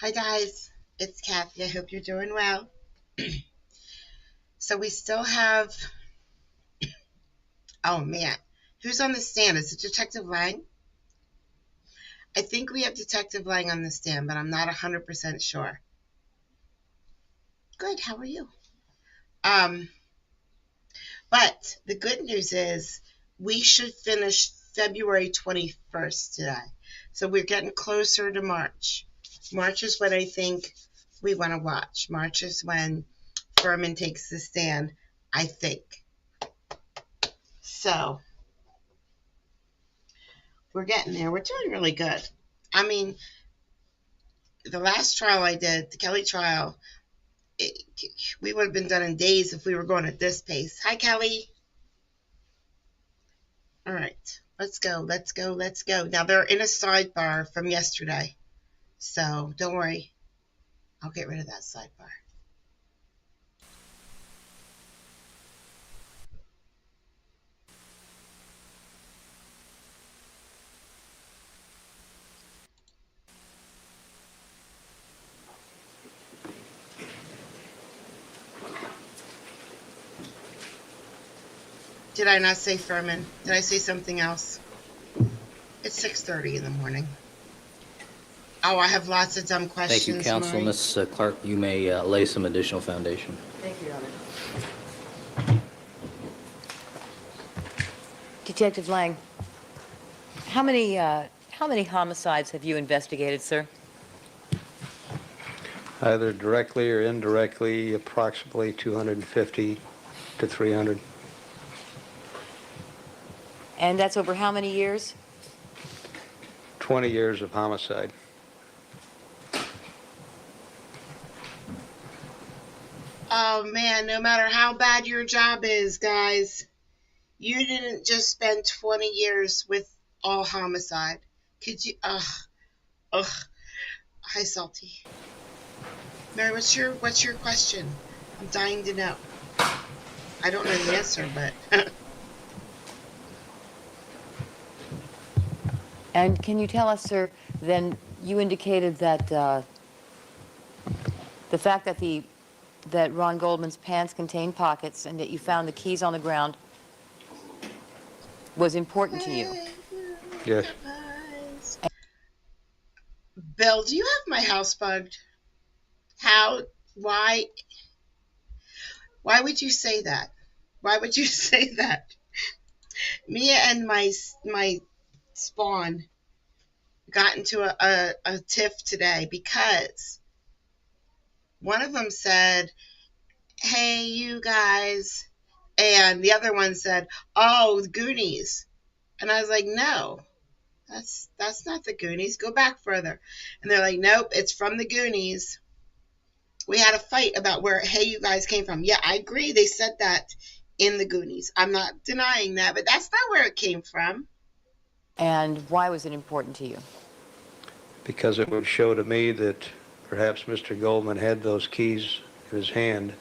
Hi guys, it's Kathy. I hope you're doing well. So we still have, oh man, who's on the stand? Is it Detective Lang? I think we have Detective Lang on the stand, but I'm not 100% sure. Good, how are you? Um, but the good news is we should finish February 21st today. So we're getting closer to March. March is what I think we want to watch. March is when Furman takes the stand, I think. So we're getting there. We're doing really good. I mean, the last trial I did, the Kelly trial, it, we would have been done in days if we were going at this pace. Hi, Kelly. All right, let's go, let's go, let's go. Now, they're in a sidebar from yesterday, so don't worry. I'll get rid of that sidebar. Did I not say Furman? Did I say something else? It's 6:30 in the morning. Oh, I have lots of dumb questions. Thank you, counsel. Marie. Ms. Clark, you may lay some additional foundation. Thank you, Your Honor. Detective Lang, how many homicides have you investigated, sir? Either directly or indirectly, approximately 250 to 300. And that's over how many years? 20 years of homicide. Oh man, no matter how bad your job is, guys, you didn't just spend 20 years with all homicide. Could you? Ugh. Hi, Salty. Mary, what's your question? I'm dying to know. I don't know the answer, but And can you tell us, sir, then you indicated that the fact that Ron Goldman's pants contained pockets and that you found the keys on the ground was important to you. Yes. Bill, do you have my house bugged? How? Why? Why would you say that? Why would you say that? Mia and my spawn got into a tiff today because one of them said, "Hey, you guys," and the other one said, "Oh, the Goonies," and I was like, "No, that's not the Goonies. Go back further," and they're like, "Nope, it's from the Goonies." We had a fight about where "Hey, you guys" came from. Yeah, I agree. They said that in the Goonies. I'm not denying that, but that's not where it came from. And why was it important to you? Because it would show to me that perhaps Mr. Goldman had those keys in his hand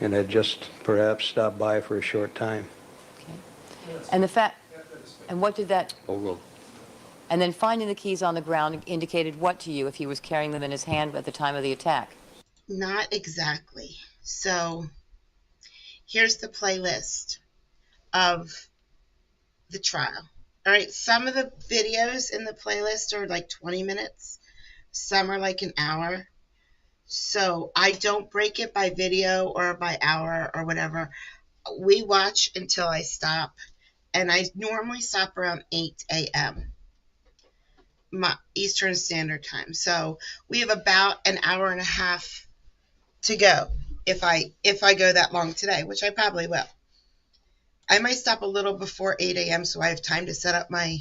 and had just perhaps stopped by for a short time. Okay. And what did that... Overruled. And then finding the keys on the ground indicated what to you if he was carrying them in his hand at the time of the attack? Not exactly. So here's the playlist of the trial. All right, some of the videos in the playlist are like 20 minutes. Some are like an hour. So I don't break it by video or by hour or whatever. We watch until I stop. And I normally stop around 8 a.m. Eastern Standard Time. So we have about an hour and a half to go if I go that long today, which I probably will. I might stop a little before 8 a.m. so I have time to set up my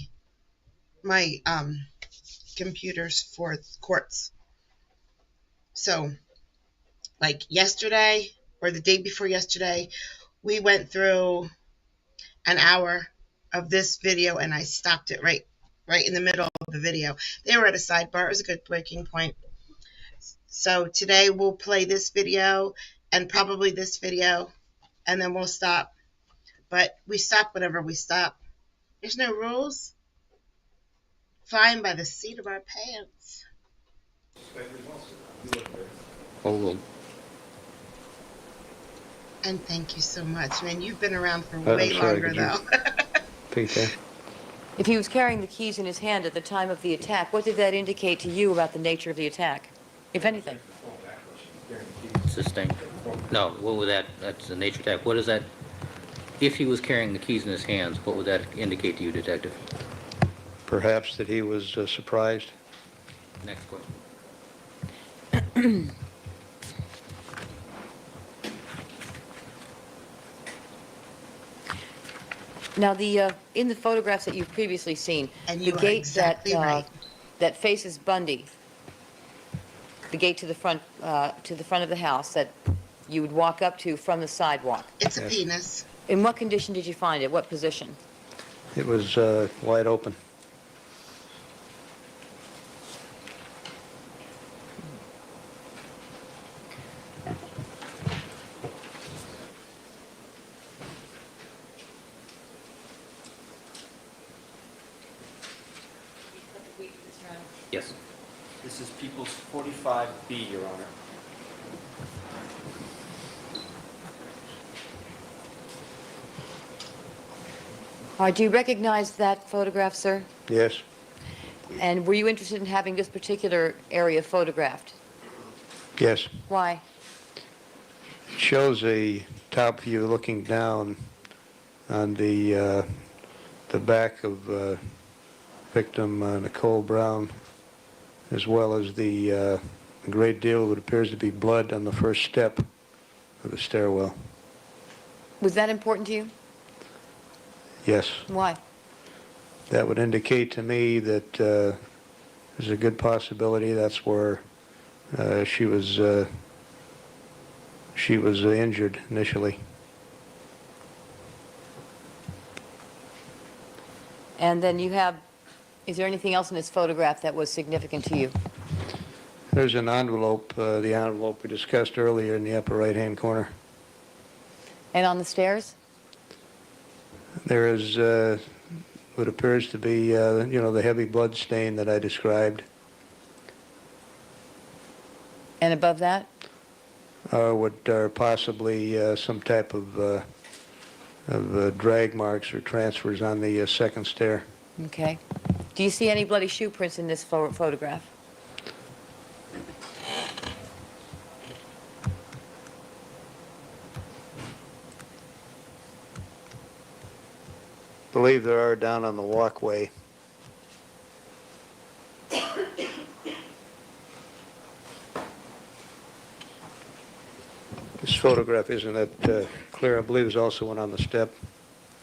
computers for courts. So, like yesterday or the day before yesterday, we went through an hour of this video and I stopped it right in the middle of the video. They were at a sidebar. It was a good breaking point. So today we'll play this video and probably this video, and then we'll stop. But we stop whenever we stop. There's no rules. Flying by the seat of our pants. Oh, And thank you so much. Man, you've been around for I'm way sorry, longer, could you- though. Repeat that. If he was carrying the keys in his hand at the time of the attack, what did that indicate to you about the nature of the attack, if anything? sustained. No, what would that's the nature attack. What is that? If he was carrying the keys in his hands, what would that indicate to you, Detective? Perhaps that he was surprised. Next question. Now, in the photographs that you've previously seen, And the you are gate exactly right. that faces Bundy, the gate to the front of the house that you would walk up to from the sidewalk. It's a Yes. penis. In what condition did you find it? What position? It was wide open. Yes. This is People's 45B, Your Honor. Do you recognize that photograph, sir? Yes. And were you interested in having this particular area photographed? Yes. Why? It shows a top view looking down on the back of victim Nicole Brown, as well as the great deal of what appears to be blood on the first step of the stairwell. Was that important to you? Yes. Why? That would indicate to me that there's a good possibility that's where she was injured initially. And then is there anything else in this photograph that was significant to you? There's an envelope, the envelope we discussed earlier in the upper right-hand corner. And on the stairs? There is what appears to be, the heavy blood stain that I described. And above that? What are possibly some type of drag marks or transfers on the second stair. Okay. Do you see any bloody shoe prints in this photograph? I believe there are down on the walkway. This photograph isn't that clear. I believe there's also one on the step.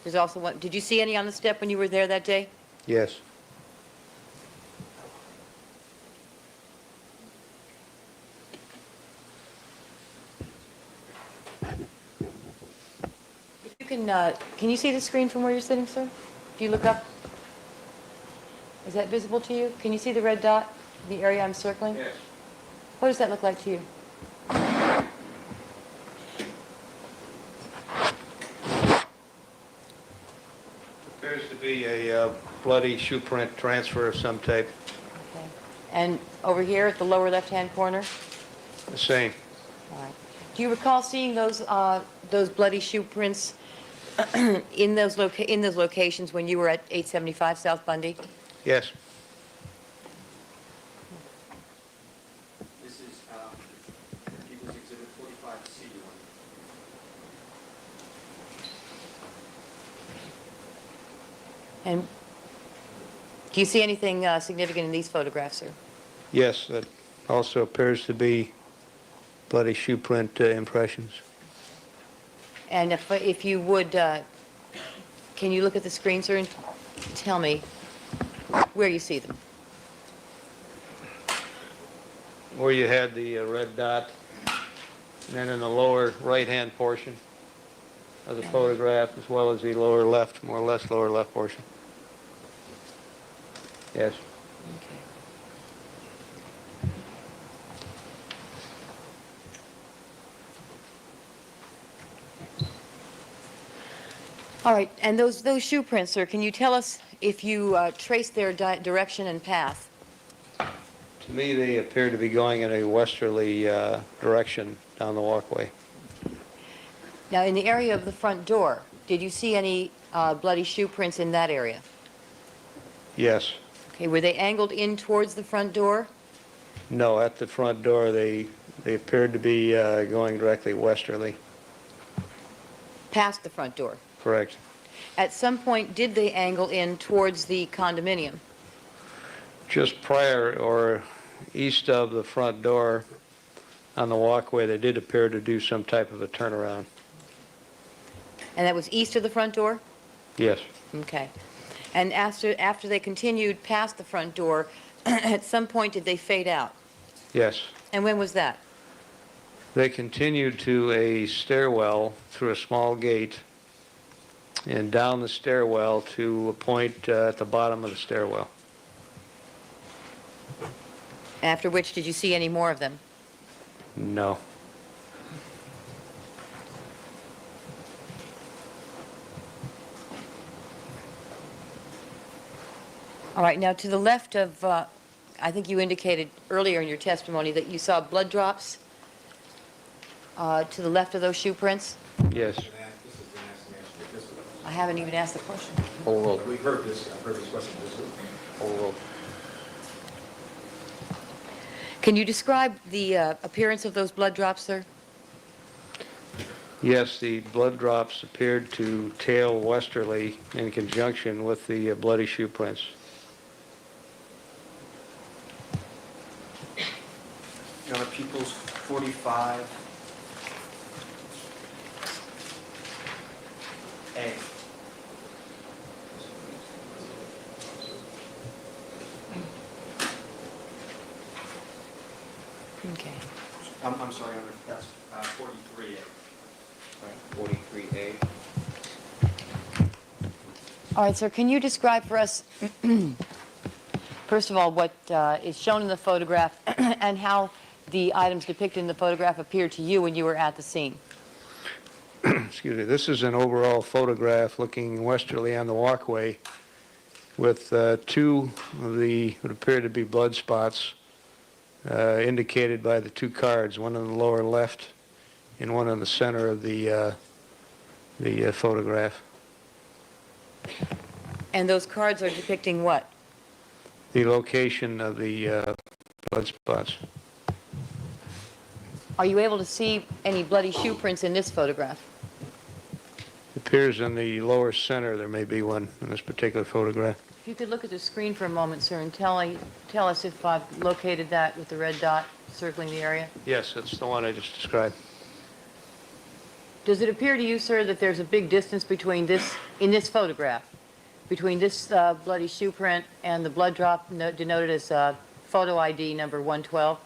There's also one. Did you see any on the step when you were there that day? Yes. If you can you see the screen from where you're sitting, sir? If you look up, is that visible to you? Can you see the red dot, the area I'm circling? Yes. What does that look like to you? Appears to be a bloody shoe print transfer of some type. Okay. And over here at the lower left-hand corner? The same. All right. Do you recall seeing those bloody shoe prints in those locations when you were at 875 South Bundy? Yes. This is People's Exhibit 45C, Your Honor. And do you see anything significant in these photographs, sir? Yes, that also appears to be bloody shoe print impressions. And if you would, can you look at the screen, sir, and tell me where you see them? Where you had the red dot, and then in the lower right-hand portion of the photograph, as well as the lower left, more or less lower left portion. Yes. Okay. All right, and those shoe prints, sir, can you tell us if you trace their direction and path? To me, they appear to be going in a westerly direction down the walkway. Now, in the area of the front door, did you see any bloody shoe prints in that area? Yes. Okay, were they angled in towards the front door? No, at the front door, they appeared to be going directly westerly. Past the front door? Correct. At some point, did they angle in towards the condominium? Just prior or east of the front door on the walkway, they did appear to do some type of a turnaround. And that was east of the front door? Yes. Okay. And after they continued past the front door, at some point did they fade out? Yes. And when was that? They continued to a stairwell through a small gate and down the stairwell to a point at the bottom of the stairwell. After which, did you see any more of them? No. All right, now to the left of, I think you indicated earlier in your testimony that you saw blood drops to the left of those shoe prints? Yes. I haven't even asked the question. Whole road, We've heard this, I've heard this question before. whole road. Can you describe the appearance of those blood drops, sir? Yes, the blood drops appeared to tail westerly in conjunction with the bloody shoe prints. Your Honor, People's 45A. Okay. I'm sorry, Your Honor, that's 43A. 43A. All right, sir, can you describe for us, first of all, what is shown in the photograph and how the items depicted in the photograph appeared to you when you were at the scene? Excuse me. This is an overall photograph looking westerly on the walkway with two of the what appear to be blood spots indicated by the two cards, one in the lower left and one in the center of the photograph. And those cards are depicting what? The location of the blood spots. Are you able to see any bloody shoe prints in this photograph? It appears in the lower center there may be one in this particular photograph. If you could look at the screen for a moment, sir, and tell us if I've located that with the red dot circling the area. Yes, that's the one I just described. Does it appear to you, sir, that there's a big distance between this, in this photograph, between this bloody shoe print and the blood drop denoted as photo ID number 112?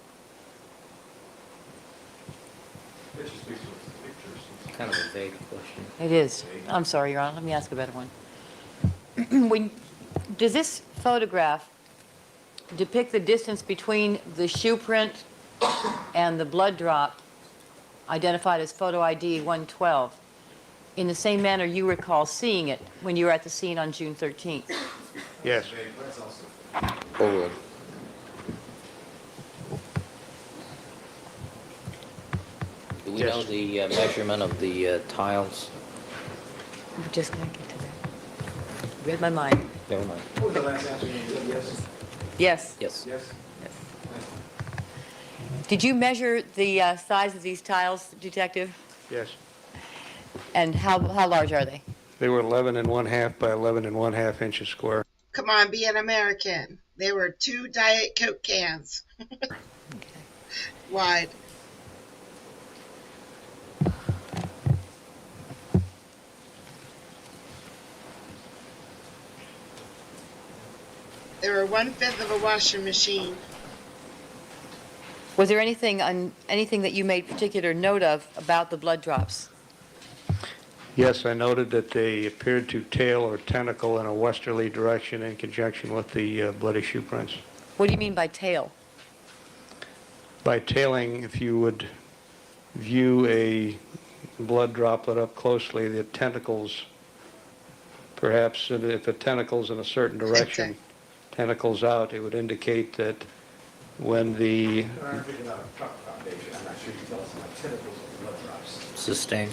It just speaks with the pictures. Kind of a vague question. It is. I'm sorry, Your Honor. Let me ask a better one. Does this photograph depict the distance between the shoe print and the blood drop identified as photo ID 112 in the same manner you recall seeing it when you were at the scene on June 13th? Yes. That's also. Whole road. Do we Yes. know the measurement of the tiles? I'm just going to get to that. Read my mind. Never mind. What was the last answer you said, yes? Yes. Yes. Yes? Yes. Did you measure the size of these tiles, Detective? Yes. And how large are they? They were 11 and 1/2 by 11 and 1/2 inches square. Come on, be an American. They were 2 Diet Coke cans wide. They were 1/5 of a washing machine. Was there anything that you made particular note of about the blood drops? Yes, I noted that they appeared to tail or tentacle in a westerly direction in conjunction with the bloody shoe prints. What do you mean by tail? By tailing, if you would view a blood droplet up closely, the tentacles, perhaps if a tentacle's in a certain direction, tentacles out, it would indicate that when the, I'm thinking about a truck foundation. I'm not sure you tell us about typicals of blood drops. Sustained.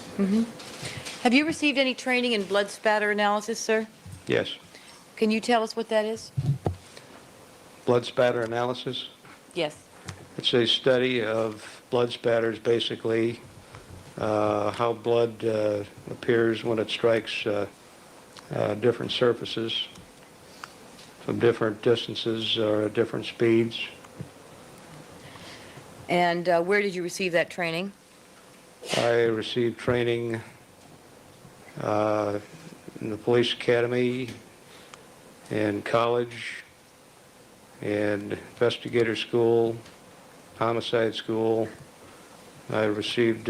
Have you received any training in blood spatter analysis, sir? yes, Can you tell us what that is? blood spatter analysis. Yes. It's a study of blood spatters, basically, how blood appears when it strikes different surfaces from different distances or different speeds. And where did you receive that training? I received training in the police academy, in college, and investigator school, homicide school. I received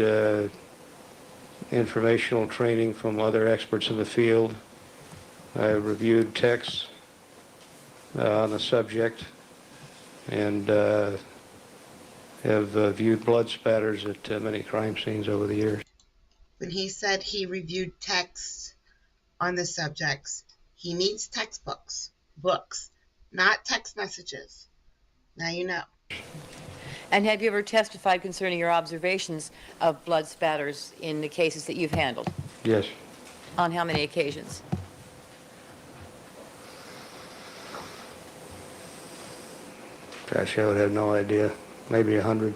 informational training from other experts in the field. I reviewed texts on the subject and have viewed blood spatters at many crime scenes over the years. When he said he reviewed texts on the subjects, he means textbooks, books, not text messages. Now you know. And have you ever testified concerning your observations of blood spatters in the cases that you've handled? Yes. On how many occasions? Gosh, I would have no idea. Maybe 100.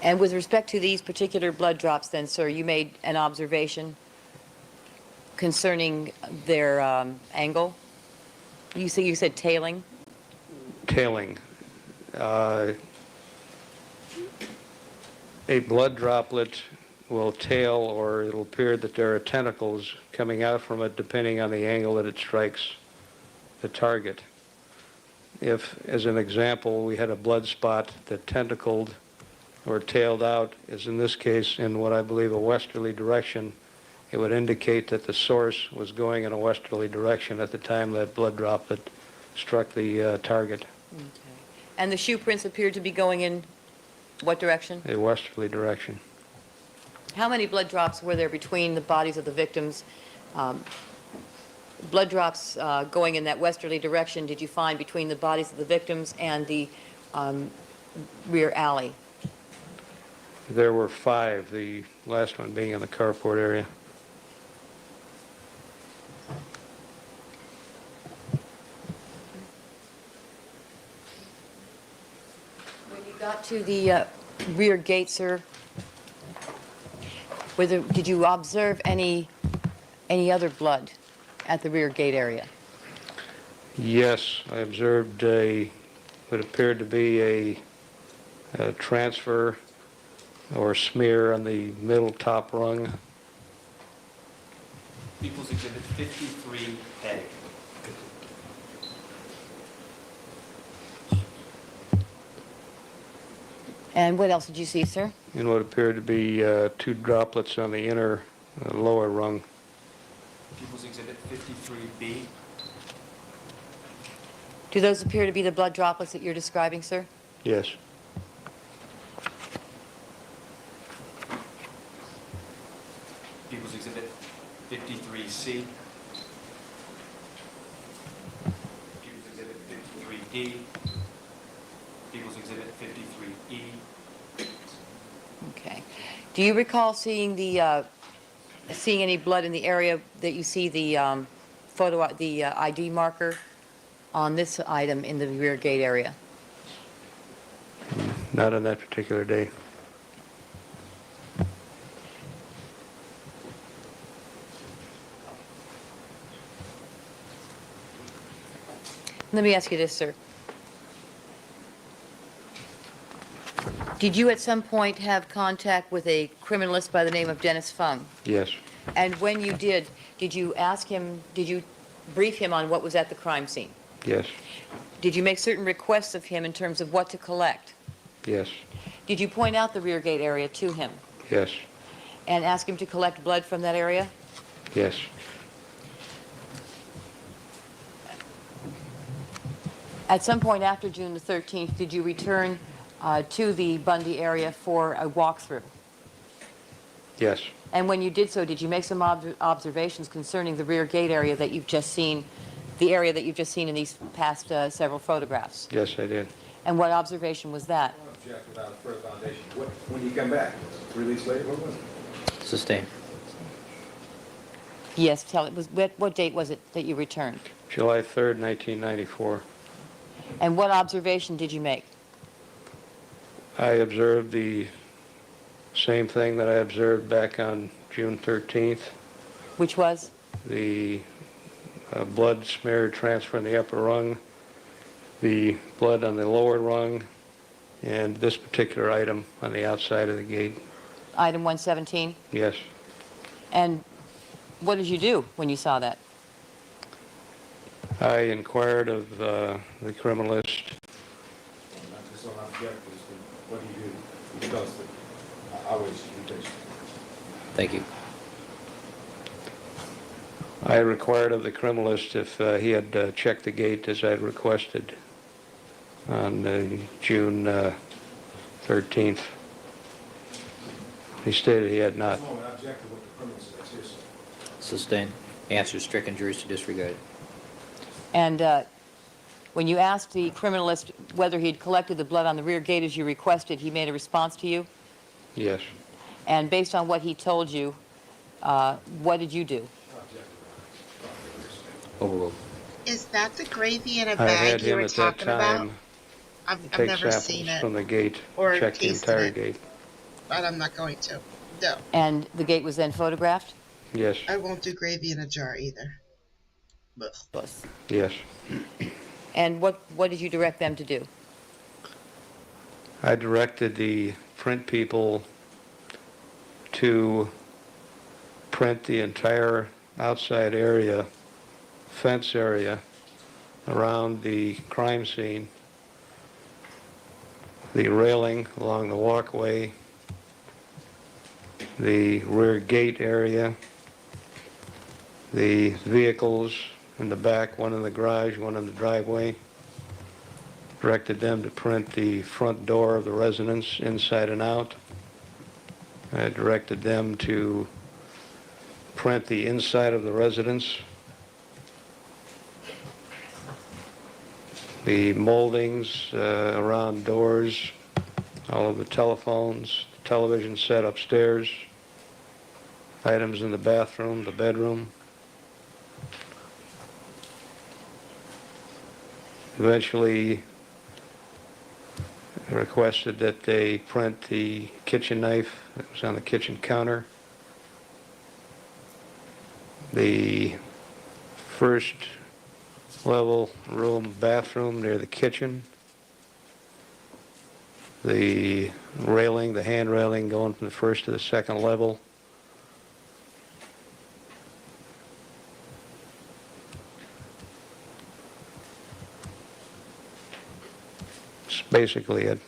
And with respect to these particular blood drops then, sir, you made an observation concerning their angle? You said tailing? Tailing. A blood droplet will tail, or it'll appear that there are tentacles coming out from it depending on the angle that it strikes the target. If, as an example, we had a blood spot that tentacled or tailed out, as in this case in what I believe a westerly direction, it would indicate that the source was going in a westerly direction at the time that blood droplet struck the target. Okay. And the shoe prints appeared to be going in what direction? A westerly direction. How many blood drops were there between the bodies of the victims? Blood drops going in that westerly direction did you find between the bodies of the victims and the rear alley? There were 5, the last one being in the carport area. When you got to the rear gate, sir, did you observe any other blood at the rear gate area? Yes, I observed what appeared to be a transfer or smear on the middle top rung. People's Exhibit 53A. And what else did you see, sir? And what appeared to be 2 droplets on the inner lower rung. People's Exhibit 53B. Do those appear to be the blood droplets that you're describing, sir? Yes. People's Exhibit 53C. People's Exhibit 53D. People's Exhibit 53E. Okay. Do you recall seeing seeing any blood in the area that you see the the ID marker on this item in the rear gate area? Not on that particular day. Let me ask you this, sir. Did you at some point have contact with a criminalist by the name of Dennis Fung? Yes. And when you did you ask him, did you brief him on what was at the crime scene? Yes. Did you make certain requests of him in terms of what to collect? Yes. Did you point out the rear gate area to him Yes. and ask him to collect blood from that area? Yes. At some point after June the 13th, did you return to the Bundy area for a walkthrough? Yes. And when you did so, did you make some observations concerning the rear gate area that you've just seen The area that you've just seen in these past several photographs. Yes, I did. And what observation was that? I don't object without a further foundation. When did you come back? 3 weeks later? What was it? Sustained. Yes, tell it. What date was it that you returned? July 3rd, 1994. And what observation did you make? I observed the same thing that I observed back on June 13th. Which was? The blood smear transfer in the upper rung, the blood on the lower rung, and this particular item on the outside of the gate. Item 117? Yes. And what did you do when you saw that? I inquired of the criminalist. Not just on object, but what do you do? You can tell us that. I was patient. Thank you. I required of the criminalist if he had checked the gate as I had requested on June 13th. He stated he had not. No, I object to what the criminal said. That's hearsay. Sustained. Answer stricken, juries to disregard. And when you asked the criminalist whether he'd collected the blood on the rear gate as you requested, he made a response to you? Yes. And based on what he told you, what did you do? Overruled. Is that the gravy in a I bag had you him were at that talking about? time I've take never samples seen it, from the gate, or check the tasted entire it. gate. but I'm not going to. No, And the gate was then photographed? Yes, I won't do gravy in a jar either. Ugh. yes. And what did you direct them to do? I directed the print people to print the entire outside area, fence area, around the crime scene, the railing along the walkway, the rear gate area, the vehicles in the back, one in the garage, one in the driveway. Directed them to print the front door of the residence inside and out. I directed them to print the inside of the residence, the moldings around doors, all of the telephones, television set upstairs, items in the bathroom, the bedroom. Eventually requested that they print the kitchen knife that was on the kitchen counter, the first level room bathroom near the kitchen, the railing, the hand railing going from the first to the second level, that's basically it.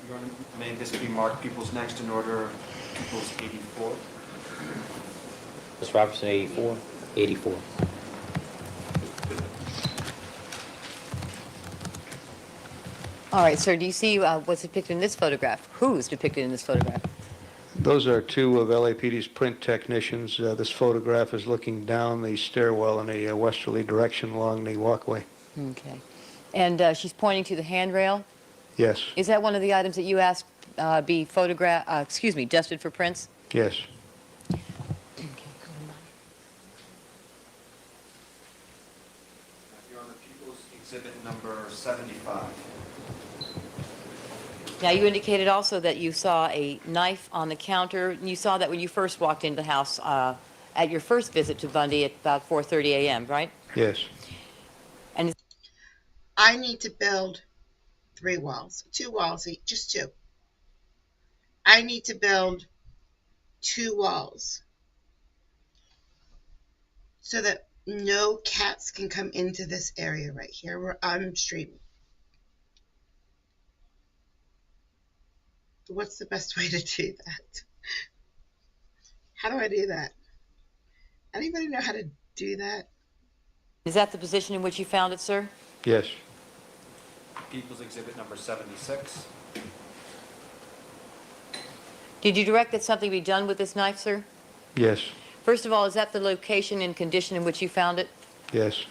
Your Honor, may this be marked People's Next in order People's 84? Ms. Robertson, 84? 84. All right, sir, do you see what's depicted in this photograph? Who's depicted in this photograph? Those are two of LAPD's print technicians. This photograph is looking down the stairwell in a westerly direction along the walkway. Okay. And she's pointing to the handrail. Yes, Is that one of the items that you asked be dusted for prints? yes. Your Honor, People's Exhibit number 75. Now, you indicated also that you saw a knife on the counter. You saw that when you first walked into the house at your first visit to Bundy at about 4:30 a.m., right? Yes. And I need to build 3 walls, 2 walls, just 2. I need to build 2 walls so that no cats can come into this area right here where I'm streaming. What's the best way to do that? How do I do that? Anybody know how to do that? is that the position in which you found it, sir? Yes. People's Exhibit number 76. Did you direct that something be done with this knife, sir? Yes. First of all, is that the location and condition in which you found it? Yes.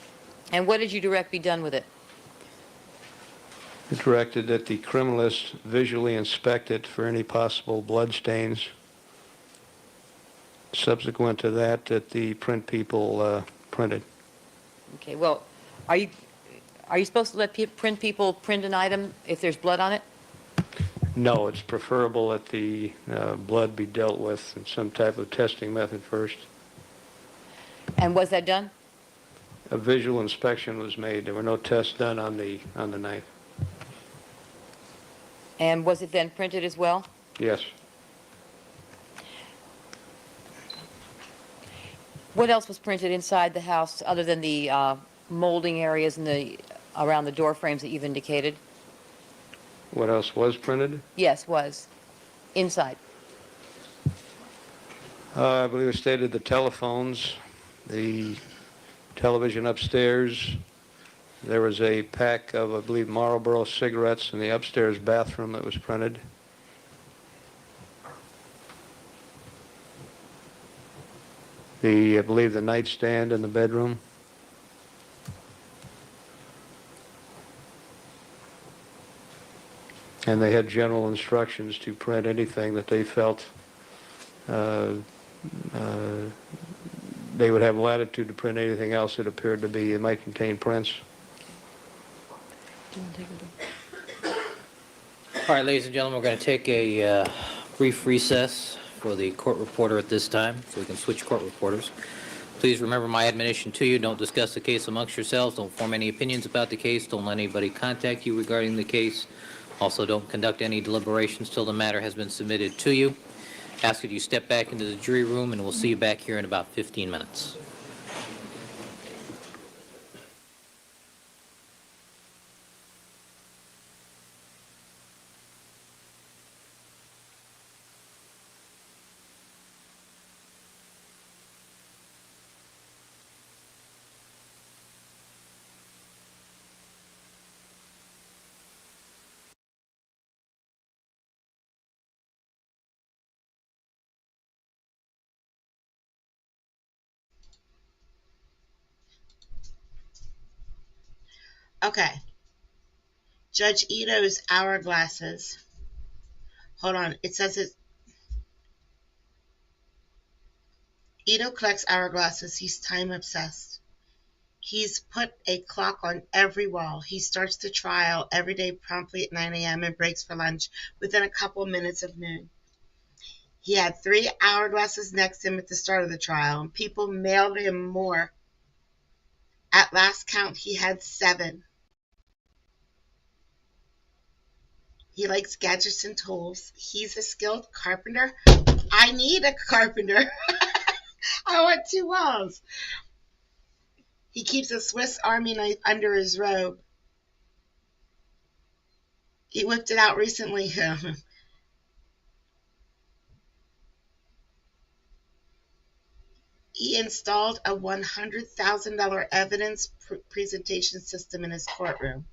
And what did you direct be done with it? It directed that the criminalist visually inspect it for any possible blood stains. Subsequent to that, the print people printed. Okay, well, are you supposed to let print people print an item if there's blood on it? No, it's preferable that the blood be dealt with in some type of testing method first. And was that done? A visual inspection was made. There were no tests done on the knife. And was it then printed as well? Yes. What else was printed inside the house other than the molding areas and around the door frames that you've indicated? What else was printed? Yes, was. Inside. I believe it stated the telephones, the television upstairs. There was a pack of, I believe, Marlboro cigarettes in the upstairs bathroom that was printed. I believe the nightstand in the bedroom. And they had general instructions to print anything that they felt they would have latitude to print anything else that appeared to be, it might contain prints. All right, ladies and gentlemen, we're going to take a brief recess for the court reporter at this time, so we can switch court reporters. Please remember my admonition to you: don't discuss the case amongst yourselves, don't form any opinions about the case, don't let anybody contact you regarding the case. Also, don't conduct any deliberations till the matter has been submitted to you. Ask that you step back into the jury room, and we'll see you back here in about 15 minutes. Okay. Judge Ito's hourglasses. Hold on. It says it. Ito collects hourglasses. He's time obsessed. He's put a clock on every wall. He starts the trial every day promptly at 9 a.m. and breaks for lunch within a couple minutes of noon. He had 3 hourglasses next to him at the start of the trial, and people mailed him more. At last count, he had 7. He likes gadgets and tools. He's a skilled carpenter. I need a carpenter. I want 2 walls. He keeps a Swiss Army knife under his robe. He whipped it out recently. He installed a $100,000 evidence presentation system in his courtroom.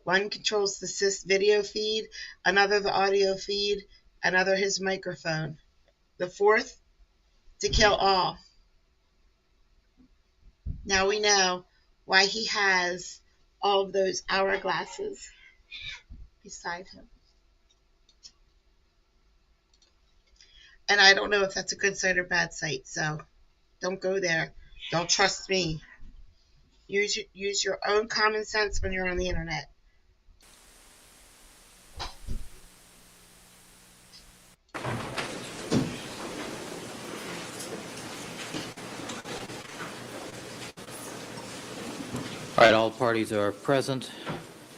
One controls the video feed, another the audio feed, another his microphone. The fourth, to kill all. Now we know why he has all of those hourglasses beside him. And I don't know if that's a good site or bad site, so don't go there. Don't trust me. Use your own common sense when you're on the internet. All right, all parties are present.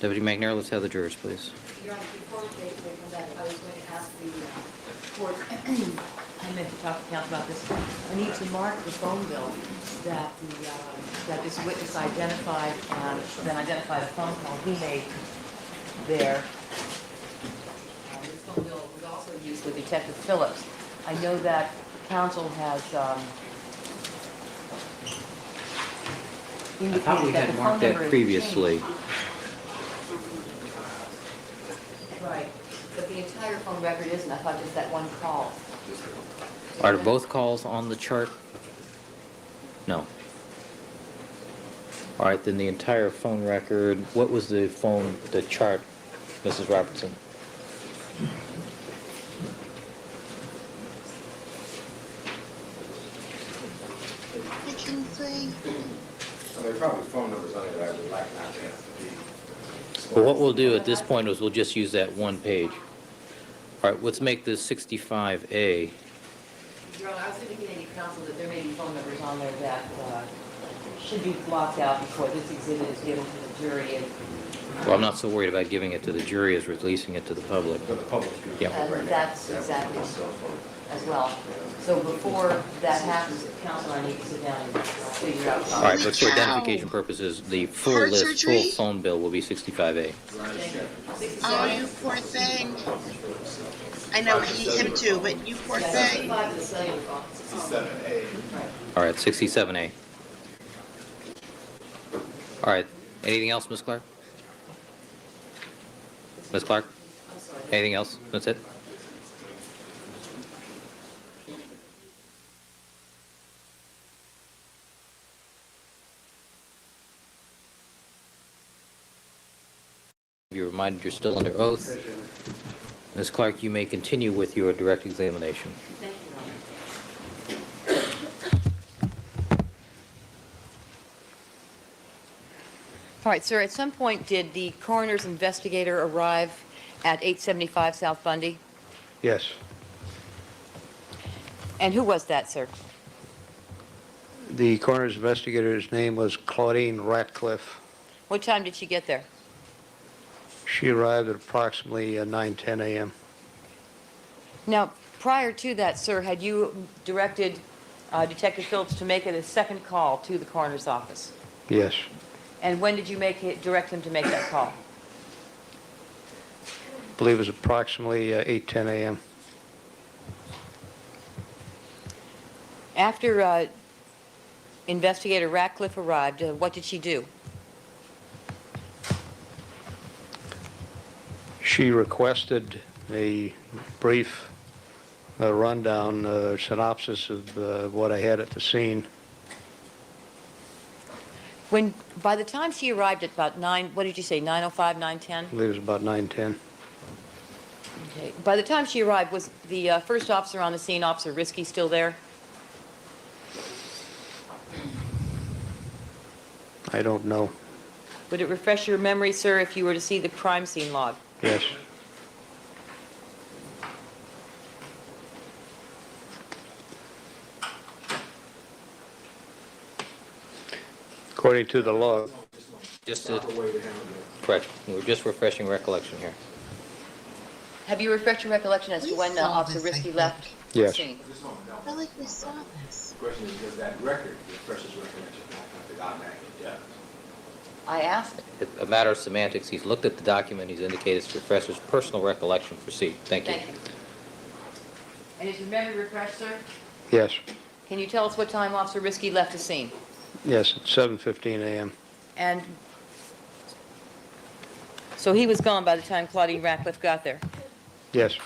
Deputy McNair, let's have the jurors, please. Your Honor, before they come back, I was going to ask the court, I meant to talk to counsel about this. I need to mark the phone bill that that this witness identified and then identified a phone call he made there. This phone bill was also used with Detective Phillips. I know that counsel has I thought we indicated that had the phone marked number that is previously. changed. Right, but the entire phone record isn't, I thought just that one call. Are both calls on the chart? No. All right, then the entire phone record, what was the chart, Mrs. Robertson? I can say. So there are probably phone numbers on it that I would like not to have to be. Well, what we'll do at this point is we'll just use that one page. All right, let's make this 65A. Your Honor, I was indicating to counsel that there may be phone numbers on there that should be blocked out before this exhibit is given to the jury. And Well, I'm not so worried about giving it to the jury as releasing it to the public. For the public. Yeah. and that's exactly as well. So before that happens, counsel, I need to sit down and figure out. All right, but for Holy cow. identification purposes, the full Heart list, surgery? full phone bill will be 65A. Oh, you poor thing. I know him too, but you poor thing. All right, 67A. All right, anything else, Ms. Clark? Ms. Clark? Anything else? That's it? You're reminded you're still under oath. Ms. Clark, you may continue with your direct examination. Thank you, Your Honor. All right, sir, at some point, did the coroner's investigator arrive at 875 South Bundy? Yes. And who was that, sir? The coroner's investigator's name was Claudine Ratcliffe. What time did she get there? She arrived at approximately 9:10 a.m. Now, prior to that, sir, had you directed Detective Phillips to make it a second call to the coroner's office? Yes. And when did you direct him to make that call? I believe it was approximately 8:10 a.m. After Investigator Ratcliffe arrived, what did she do? She requested a brief rundown, synopsis of what I had at the scene. By the time she arrived at about 9, what did you say, 9:05, 9:10? I believe it was about 9:10. Okay. By the time she arrived, was the first officer on the scene, Officer Risky, still there? I don't know. Would it refresh your memory, sir, if you were to see the crime scene log? Yes. According to the log, Just to, correct, we're just refreshing recollection here. Have you refreshed your recollection as to We when saw Officer this, I Risky think. left Yes. the scene? I feel like we saw this. The question is, does that record refreshes recollection, not automatically does? I asked. It's a matter of semantics. He's looked at the document. He's indicated it's professor's personal recollection. Proceed. Thank you. Thank you. And is your memory refreshed, sir? yes. Can you tell us what time Officer Risky left the scene? Yes, at 7:15 a.m. And so he was gone by the time Claudine Ratcliffe got there. Yes.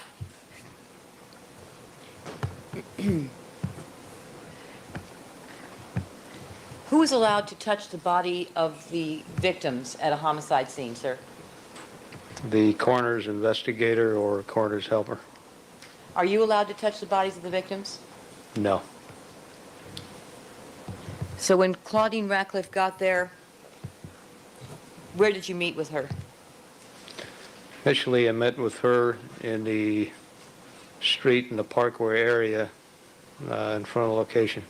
Who was allowed to touch the body of the victims at a homicide scene, sir? The coroner's investigator or coroner's helper? Are you allowed to touch the bodies of the victims? No. So when Claudine Ratcliffe got there, where did you meet with her? Initially, I met with her in the street in the Parkway area in front of the location.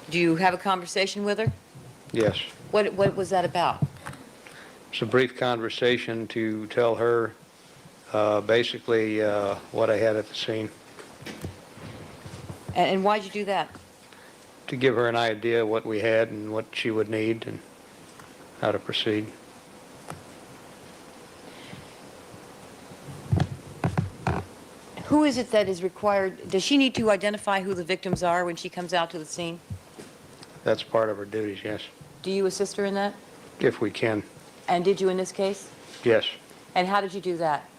Do you have a conversation with her? Yes. What was that about? It's a brief conversation to tell her basically what I had at the scene, And why'd you do that? to give her an idea of what we had and what she would need and how to proceed. Who is it that is required? Does she need to identify who the victims are when she comes out to the scene? That's part of her duties, yes. Do you assist her in that? If we can, And did you in this case? yes. And how did you do that?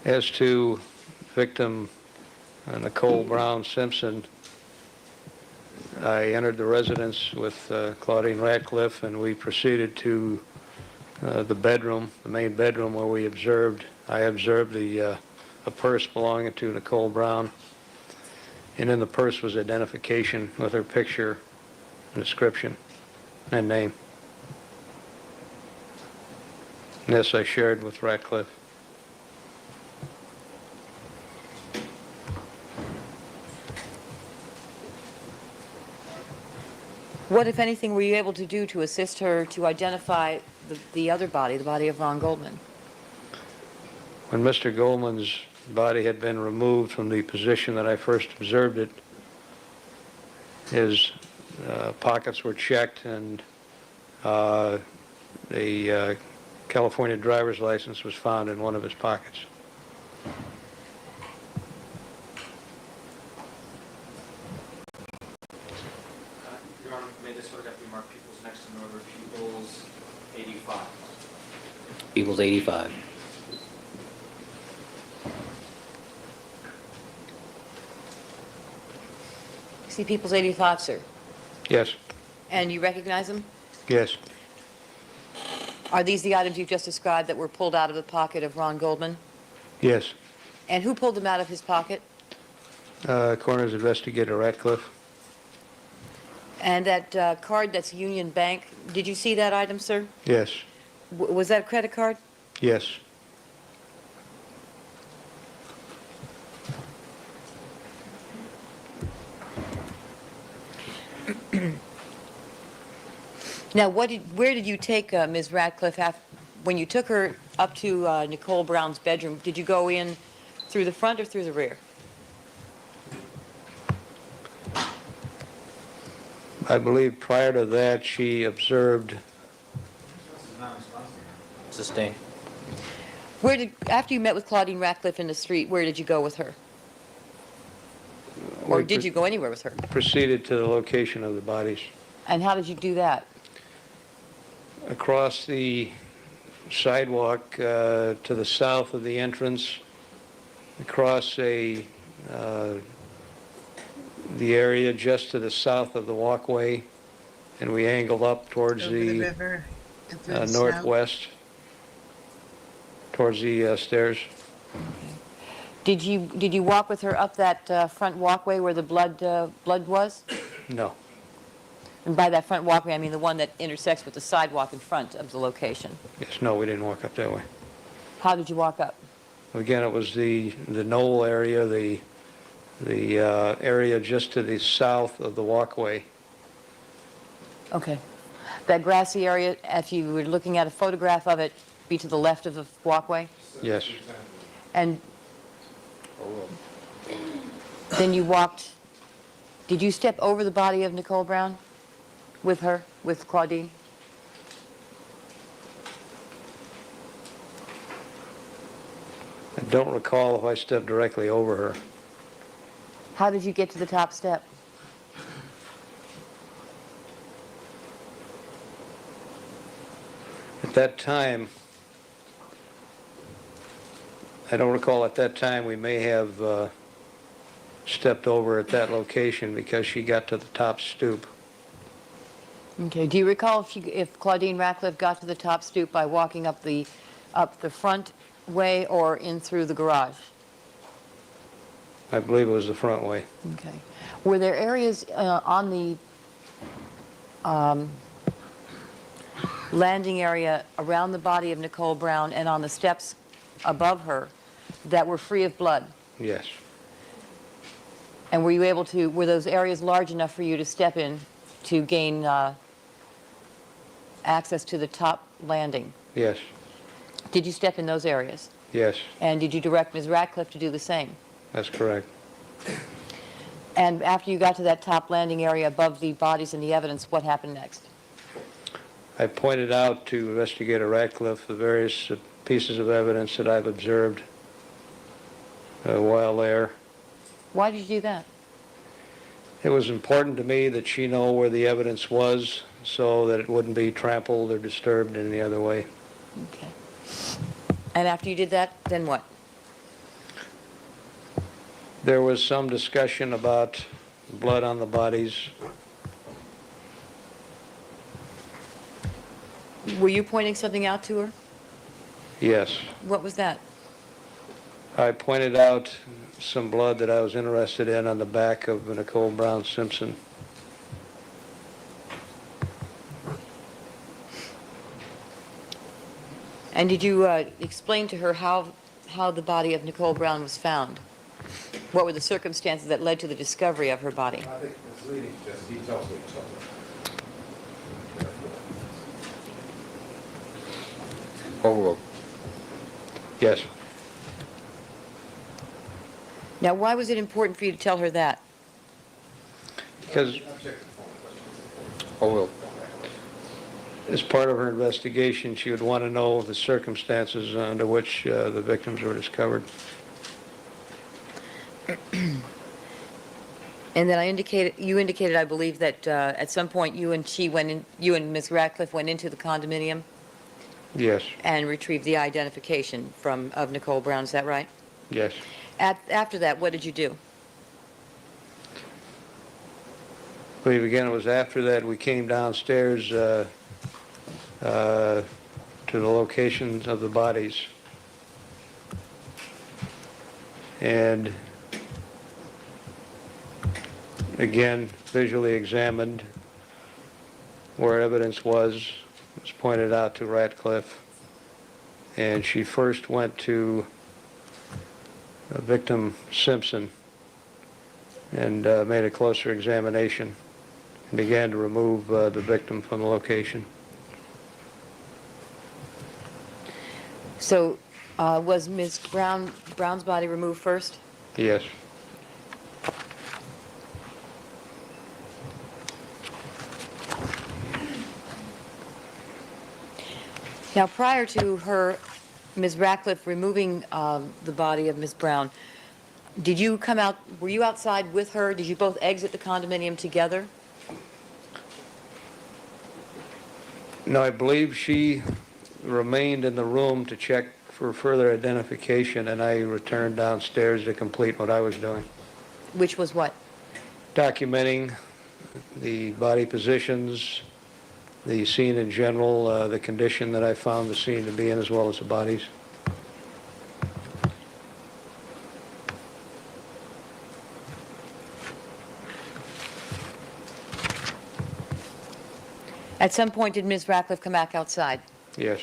As to victim Nicole Brown Simpson, I entered the residence with Claudine Ratcliffe, and we proceeded to the bedroom, the main bedroom, where I observed a purse belonging to Nicole Brown, and in the purse was identification with her picture, description, and name. And this I shared with Ratcliffe. What, if anything, were you able to do to assist her to identify the other body, the body of Ron Goldman? When Mr. Goldman's body had been removed from the position that I first observed it, his pockets were checked, and the California driver's license was found in one of his pockets. Your Honor, may this photograph be marked People's next in order, People's 85. People's 85. See People's 85, sir. Yes, And you recognize them? yes, Are these the items you've just described that were pulled out of the pocket of Ron Goldman? yes. And who pulled them out of his pocket? Coroner's investigator Ratcliffe. And that card that's Union Bank, did you see that item, sir? Yes, Was that a credit card? yes. Now, where did you take Ms. Radcliffe when you took her up to Nicole Brown's bedroom? Did you go in through the front or through the rear? I believe prior to that she observed, Sustained. After you met with Claudine Radcliffe in the street, where did you go with her? Or we did you go anywhere with her? proceeded to the location of the bodies. And how did you do that? Across the sidewalk to the south of the entrance, across the area just to the south of the walkway, and we angled up towards Over the the river. and through the snow. northwest, towards the stairs. Did you walk with her up that front walkway where the blood was? No, And by that front walkway, I mean the one that intersects with the sidewalk in front of the location. yes, no, we didn't walk up that way. How did you walk up? Again, it was the knoll area, the area just to the south of the walkway. Okay. That grassy area, if you were looking at a photograph of it, be to the left of the walkway? Yes, And then you walked, did you step over the body of Nicole Brown with her, with Claudine? I don't recall if I stepped directly over her. How did you get to the top step? At that time, I don't recall at that time, we may have stepped over at that location because she got to the top stoop. Okay. Do you recall if Claudine Ratcliffe got to the top stoop by walking up the front way or in through the garage? I believe it was the front way. Okay. Were there areas on the landing area around the body of Nicole Brown and on the steps above her that were free of blood? Yes, And were you able to, were those areas large enough for you to step in to gain access to the top landing? Yes, Did you step in those areas? yes, And did you direct Ms. Radcliffe to do the same? that's correct. And after you got to that top landing area above the bodies and the evidence, what happened next? I pointed out to Investigator Ratcliffe the various pieces of evidence that I've observed while there. Why did you do that? It was important to me that she know where the evidence was so that it wouldn't be trampled or disturbed in any other way. Okay. And after you did that, then what? There was some discussion about blood on the bodies. Were you pointing something out to her? Yes. What was that? I pointed out some blood that I was interested in on the back of Nicole Brown Simpson. And did you explain to her how the body of Nicole Brown was found? What were the circumstances that led to the discovery of her body? I think it's leading, just he tells me something. Overruled. Yes. Now, why was it important for you to tell her that? Because Overruled. as part of her investigation, she would want to know the circumstances under which the victims were discovered. And then you indicated, I believe, that at some point you and Ms. Radcliffe went into the condominium Yes, and retrieved the identification of Nicole Brown. Is that right? yes. After that, what did you do? I believe again it was after that we came downstairs to the locations of the bodies. And again, visually examined where evidence was pointed out to Ratcliffe. And she first went to victim Simpson and made a closer examination and began to remove the victim from the location. So was Ms. Brown's body removed first? Yes. Now, prior to Ms. Radcliffe removing the body of Ms. Brown, were you outside with her? Did you both exit the condominium together? No, I believe she remained in the room to check for further identification, and I returned downstairs to complete what I was doing. Which was what? Documenting the body positions, the scene in general, the condition that I found the scene to be in, as well as the bodies. At some point, did Ms. Radcliffe come back outside? Yes.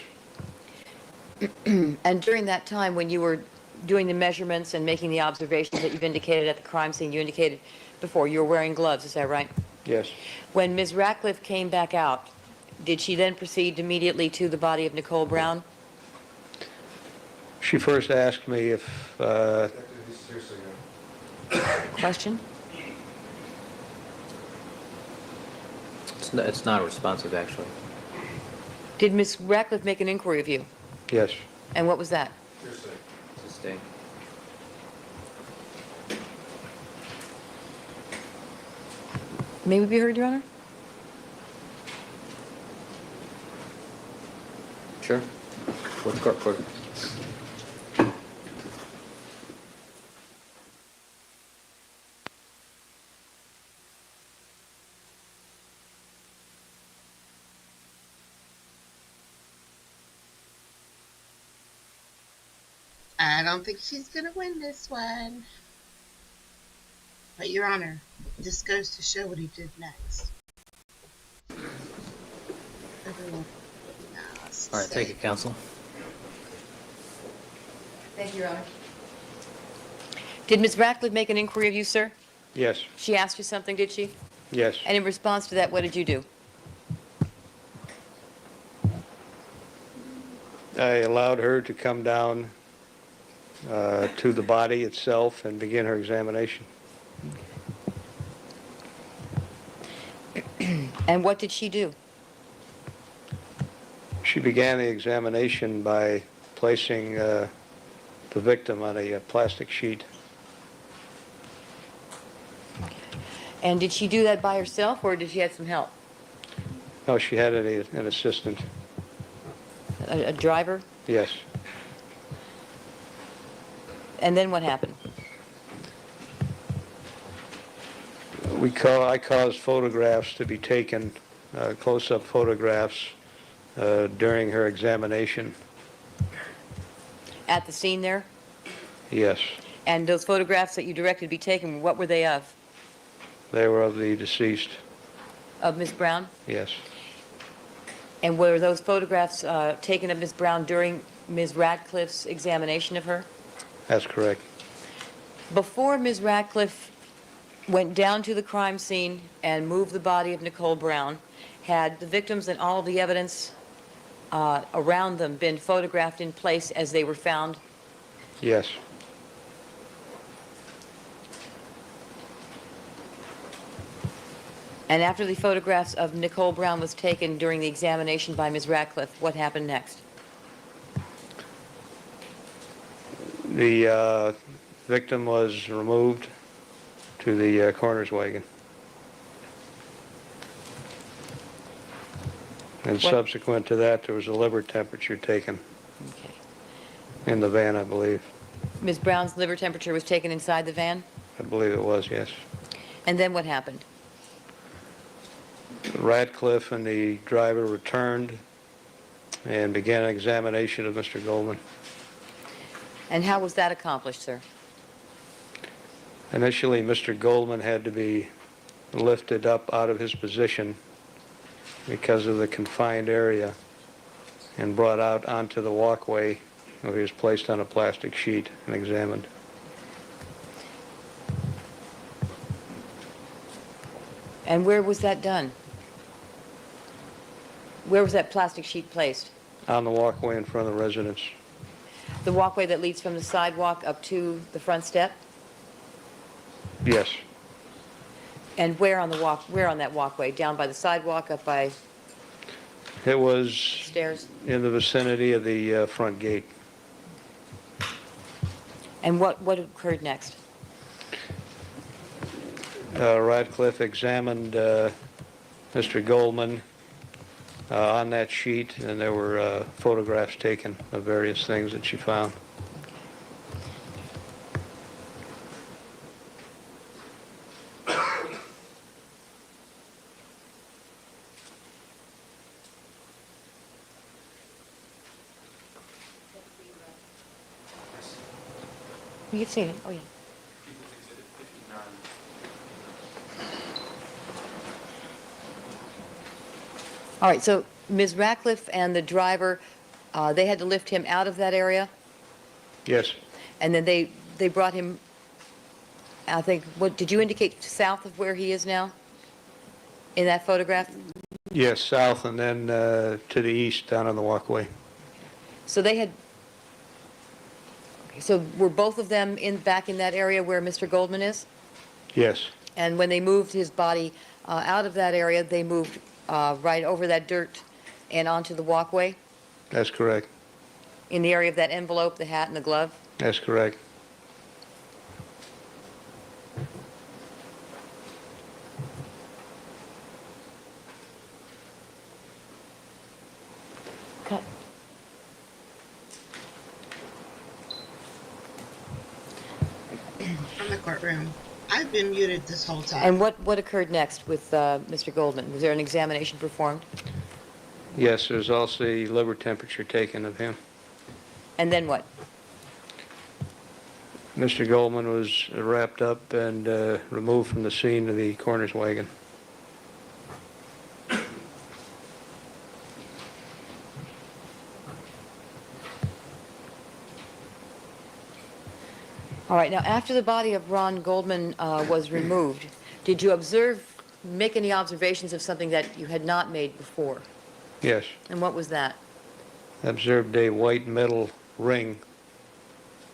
And during that time, when you were doing the measurements and making the observations that you've indicated at the crime scene, you indicated before you were wearing gloves, is that right? Yes. When Ms. Radcliffe came back out, did she then proceed immediately to the body of Nicole Brown? She first asked me if Seriously, Question? It's not responsive, actually. Did Ms. Radcliffe make an inquiry of you? yes. And what was that? seriously. Sustained. May we be heard, Your Honor? Sure. What's court reporter? I don't think she's going to win this one. But, Your Honor, this goes to show what he did next. Everyone. All right, thank you, counsel. Thank you, Your Honor. Did Ms. Radcliffe make an inquiry of you, sir? Yes, She asked you something, did she? yes. And in response to that, what did you do? I allowed her to come down to the body itself and begin her examination. And what did she do? She began the examination by placing the victim on a plastic sheet. And did she do that by herself, or did she have some help? No, she had an assistant. A driver? Yes. And then what happened? I caused photographs to be taken, close-up photographs, during her examination. At the scene there? Yes. And those photographs that you directed to be taken, what were they of? They were of the deceased. Of Miss Brown? Yes. And were those photographs taken of Miss Brown during Ms. Radcliffe's examination of her? That's correct. Before Ms. Radcliffe went down to the crime scene and moved the body of Nicole Brown, had the victims and all of the evidence around them been photographed in place as they were found? Yes. And after the photographs of Nicole Brown was taken during the examination by Ms. Radcliffe, what happened next? The victim was removed to the coroner's wagon. And What- subsequent to that, there was a liver temperature taken Okay. in the van, I believe. Ms. Brown's liver temperature was taken inside the van? I believe it was, yes. And then what happened? Radcliffe and the driver returned and began an examination of Mr. Goldman. And how was that accomplished, sir? Initially, Mr. Goldman had to be lifted up out of his position because of the confined area and brought out onto the walkway where he was placed on a plastic sheet and examined. And where was that done? Where was that plastic sheet placed? On the walkway in front of the residence. The walkway that leads from the sidewalk up to the front step? Yes. And where on that walkway? Down by the sidewalk, up by It was stairs? in the vicinity of the front gate. And what occurred next? Radcliffe examined Mr. Goldman on that sheet, and there were photographs taken of various things that she found. You've seen it, oh yeah. People's Exhibit 59. All right, so Ms. Radcliffe and the driver, they had to lift him out of that area, Yes. and then they brought him, I think, what, did you indicate south of where he is now? In that photograph? Yes, south and then to the east down on the walkway. So they had, okay, so were both of them back in that area where Mr. Goldman is? Yes. And when they moved his body out of that area, they moved right over that dirt and onto the walkway That's correct. in the area of that envelope, the hat, and the glove? That's correct. Cut. From the courtroom. I've been muted this whole time. And what occurred next with Mr. Goldman? Was there an examination performed? Yes, there's also a liver temperature taken of him. And then what? Mr. Goldman was wrapped up and removed from the scene of the coroner's wagon. All right, now after the body of Ron Goldman was removed, did you make any observations of something that you had not made before? Yes. And what was that? Observed a white metal ring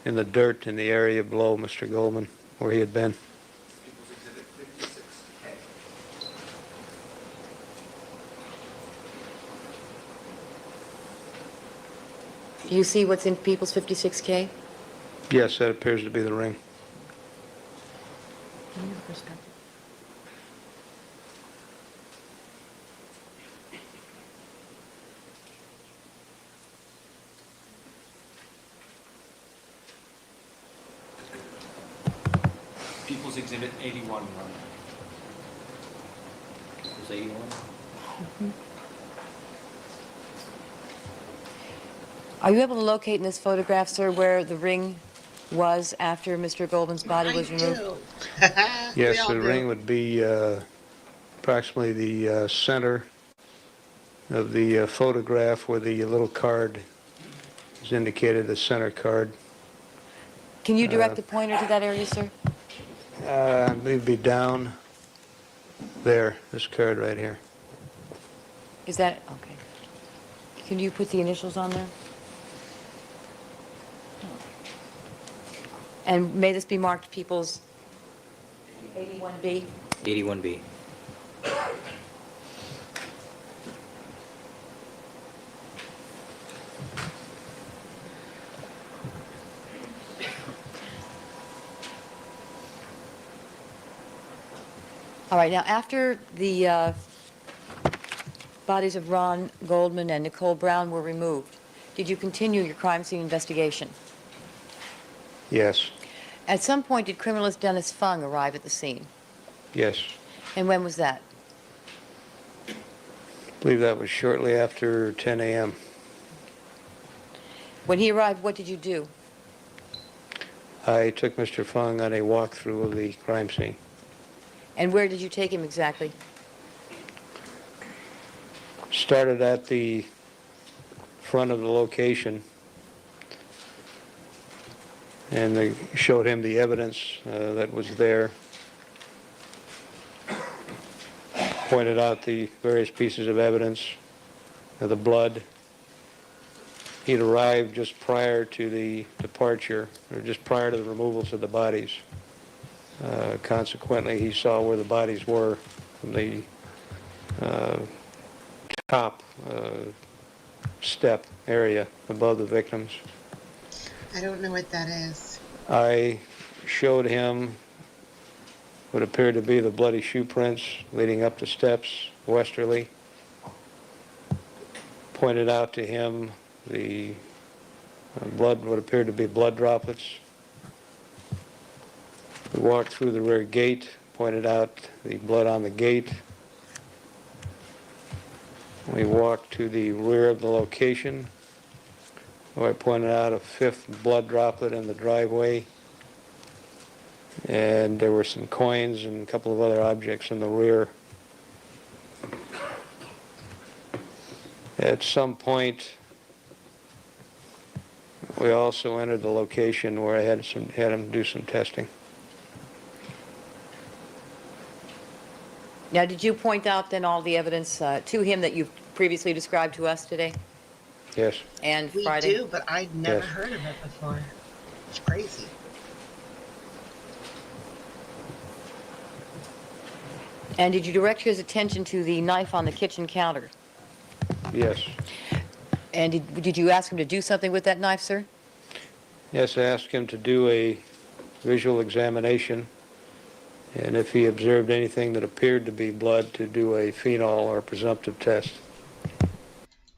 in the dirt in the area below Mr. Goldman, where he had been. People's Exhibit 56K. Do you see what's in People's 56K? Yes, that appears to be the ring. People's Exhibit 81, Your Honor. Was 81? Are you able to locate in this photograph, sir, where the ring was after Mr. Goldman's body was removed? I do. We Yes, all the do. ring would be approximately the center of the photograph where the little card is indicated, the center card. Can you direct the pointer to that area, sir? I believe it'd be down there, this card right here. Is that, okay. Can you put the initials on there? And may this be marked People's 81B? 81B. All right, now after the bodies of Ron Goldman and Nicole Brown were removed, did you continue your crime scene investigation? Yes, At some point, did criminalist Dennis Fung arrive at the scene? yes. And when was that? I believe that was shortly after 10 a.m. When he arrived, what did you do? I took Mr. Fung on a walkthrough of the crime scene. And where did you take him exactly? Started at the front of the location, and they showed him the evidence that was there. Pointed out the various pieces of evidence, the blood. He'd arrived just prior to the departure, or just prior to the removals of the bodies. Consequently, he saw where the bodies were from the top step area above the victims. I don't know what that is. I showed him what appeared to be the bloody shoe prints leading up the steps westerly. Pointed out to him the blood, what appeared to be blood droplets. We walked through the rear gate, pointed out the blood on the gate. We walked to the rear of the location, where I pointed out a fifth blood droplet in the driveway. And there were some coins and a couple of other objects in the rear. At some point, we also entered the location where I had him do some testing. Now, did you point out then all the evidence to him that you've previously described to us today Yes. and We Friday? do, but I'd never Yes. heard of it before. It's crazy. And did you direct his attention to the knife on the kitchen counter? Yes. And did you ask him to do something with that knife, sir? Yes, I asked him to do a visual examination, and if he observed anything that appeared to be blood, to do a phenol or presumptive test.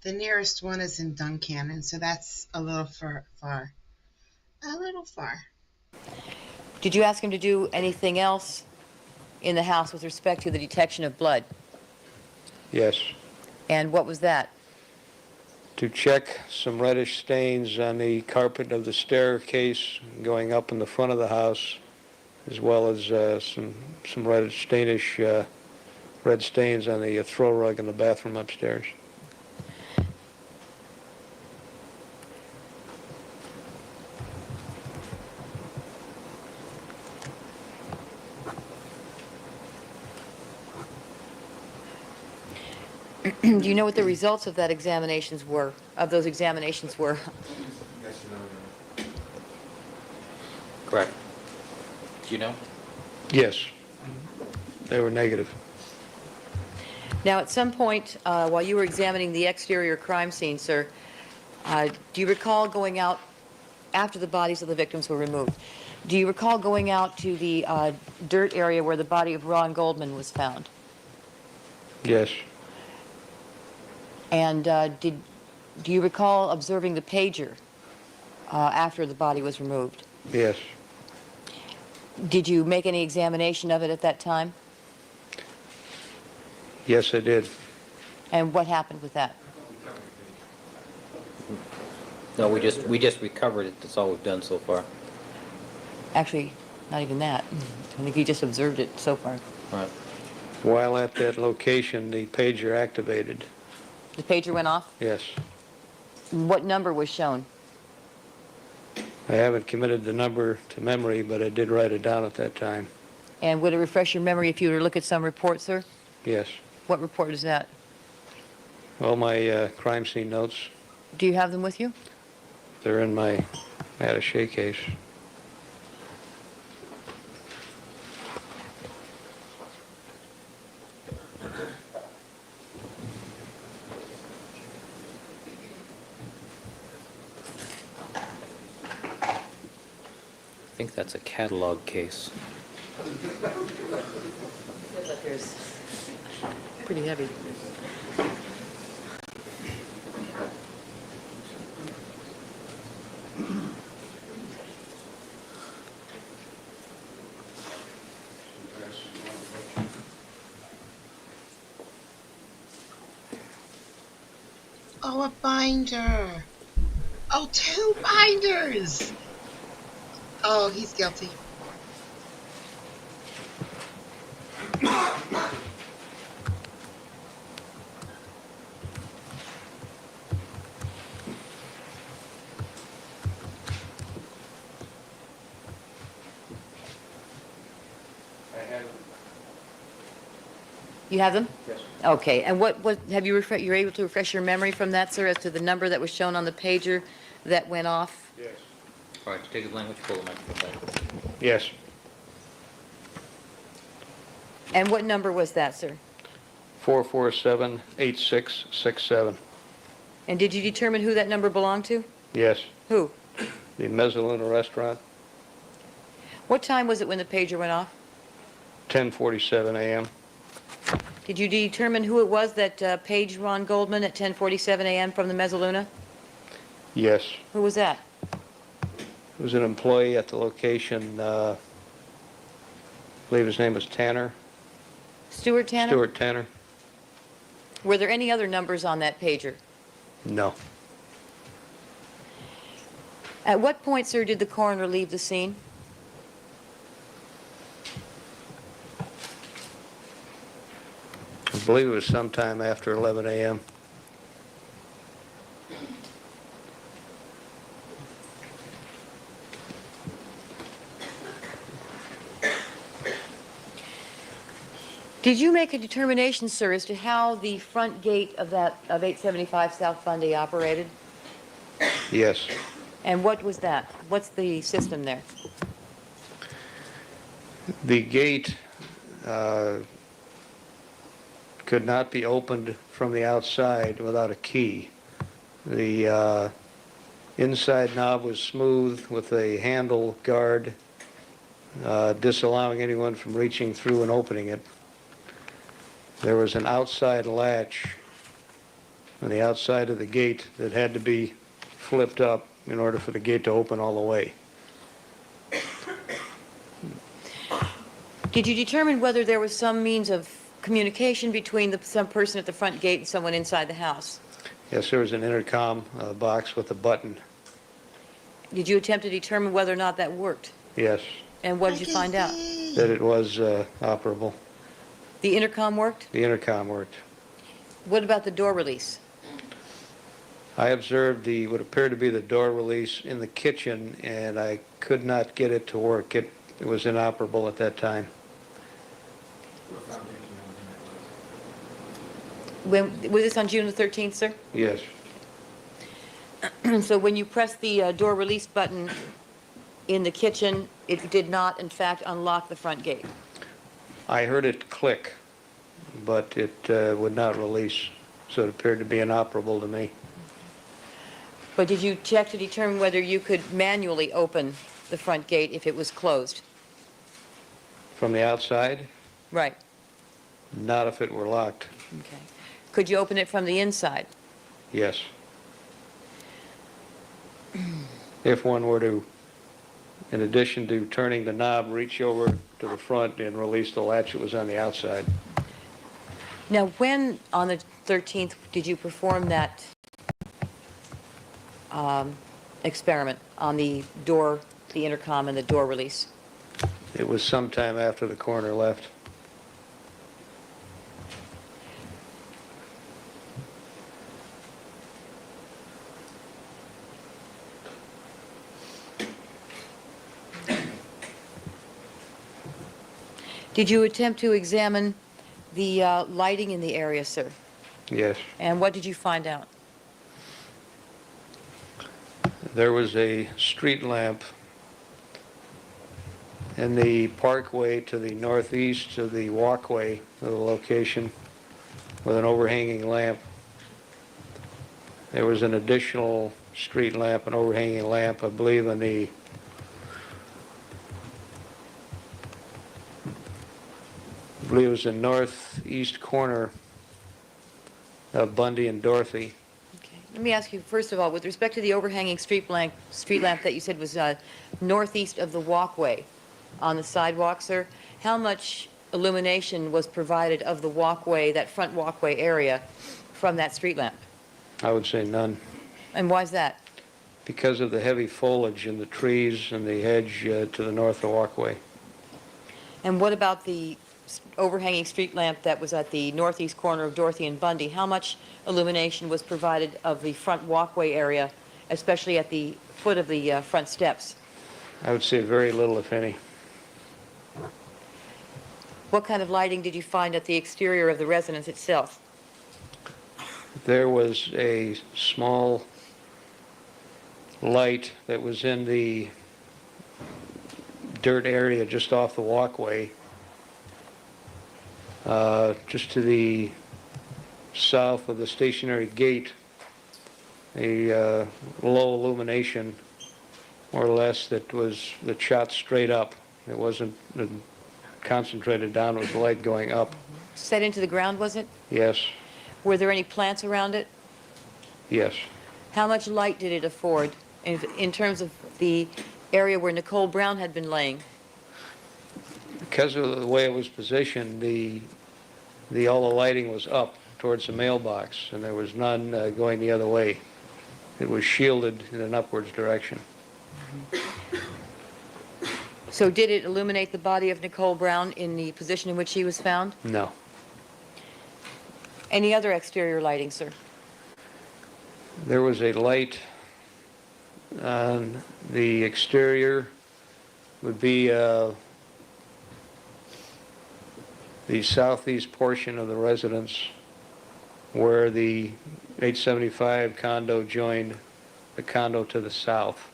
The nearest one is in Duncannon, so that's a little far. A little far. Did you ask him to do anything else in the house with respect to the detection of blood? Yes. And what was that? To check some reddish stains on the carpet of the staircase going up in the front of the house, as well as some red stains on the throw rug in the bathroom upstairs. Do you know what the results of that examinations were, of those examinations were? Yes, no, no. Correct. Do you know? Yes, they were negative. Now, at some point, while you were examining the exterior crime scene, sir, do you recall going out after the bodies of the victims were removed? Do you recall going out to the dirt area where the body of Ron Goldman was found? Yes, And do you recall observing the pager after the body was removed? yes. Did you make any examination of it at that time? Yes, I did. And what happened with that? No, we just recovered it. That's all we've done so far. Actually, not even that. I think you just observed it so far. All right. While at that location, the pager activated. The pager went off? Yes. What number was shown? I haven't committed the number to memory, but I did write it down at that time. And would it refresh your memory if you were to look at some report, sir? Yes. What report is that? All my crime scene notes, Do you have them with you? they're in my attaché case. I think that's a catalog case. Pretty heavy. Oh, a binder. Oh, 2 binders. Oh, he's guilty. I had, You have them? yes. Okay. And what have you you're able to refresh your memory from that, sir, as to the number that was shown on the pager that went off? Yes. All right, take his language, pull the microphone back. Yes. And what number was that, sir? 447-8667. And did you determine who that number belonged to? Yes. Who? The Mezzaluna restaurant, What time was it when the pager went off? 10:47 a.m. Did you determine who it was that paged Ron Goldman at 10:47 a.m. from the Mezzaluna? Yes. Who was that? It was an employee at the location, I believe his name was Tanner. Stuart Tanner? Stuart Tanner. Were there any other numbers on that pager? No. At what point, sir, did the coroner leave the scene? I believe it was sometime after 11 a.m. Did you make a determination, sir, as to how the front gate of 875 South Fundy operated? Yes. And what was that? What's the system there? The gate could not be opened from the outside without a key. The inside knob was smooth with a handle guard, disallowing anyone from reaching through and opening it. There was an outside latch on the outside of the gate that had to be flipped up in order for the gate to open all the way. Did you determine whether there was some means of communication between some person at the front gate and someone inside the house? Yes, there was an intercom box with a button. Did you attempt to determine whether or not that worked? Yes, And what did you find out? that it was operable. The intercom worked? The intercom worked. What about the door release? I observed what appeared to be the door release in the kitchen, and I could not get it to work. It was inoperable at that time. Was this on June the 13th, sir? Yes. So when you pressed the door release button in the kitchen, it did not, in fact, unlock the front gate? I heard it click, but it would not release, so it appeared to be inoperable to me. But did you check to determine whether you could manually open the front gate if it was closed? From the outside, Right. not if it were locked. Okay. Could you open it from the inside? Yes. If one were to, in addition to turning the knob, reach over to the front and release the latch that was on the outside. Now, when, on the 13th, did you perform that experiment on the door, the intercom and the door release? It was sometime after the coroner left. Did you attempt to examine the lighting in the area, sir? Yes. And what did you find out? There was a street lamp in the parkway to the northeast of the walkway of the location with an overhanging lamp. There was an additional street lamp, an overhanging lamp, I believe, in the it was the northeast corner of Bundy and Dorothy. Okay. Let me ask you, first of all, with respect to the overhanging street lamp that you said was northeast of the walkway on the sidewalk, sir, how much illumination was provided of the walkway, that front walkway area, from that street lamp? I would say none. And why is that? Because of the heavy foliage in the trees and the hedge to the north of the walkway. And what about the overhanging street lamp that was at the northeast corner of Dorothy and Bundy? How much illumination was provided of the front walkway area, especially at the foot of the front steps? I would say very little, if any. What kind of lighting did you find at the exterior of the residence itself? There was a small light that was in the dirt area just off the walkway, just to the south of the stationary gate, a low illumination, more or less, that shot straight up. It wasn't concentrated down, it was light going up. Set into the ground, was it? Yes, Were there any plants around it? yes. How much light did it afford in terms of the area where Nicole Brown had been laying? Because of the way it was positioned, all the lighting was up towards the mailbox, and there was none going the other way. It was shielded in an upwards direction. So did it illuminate the body of Nicole Brown in the position in which she was found? No. Any other exterior lighting, sir? There was a light on the exterior, would be the southeast portion of the residence where the 875 condo joined the condo to the south.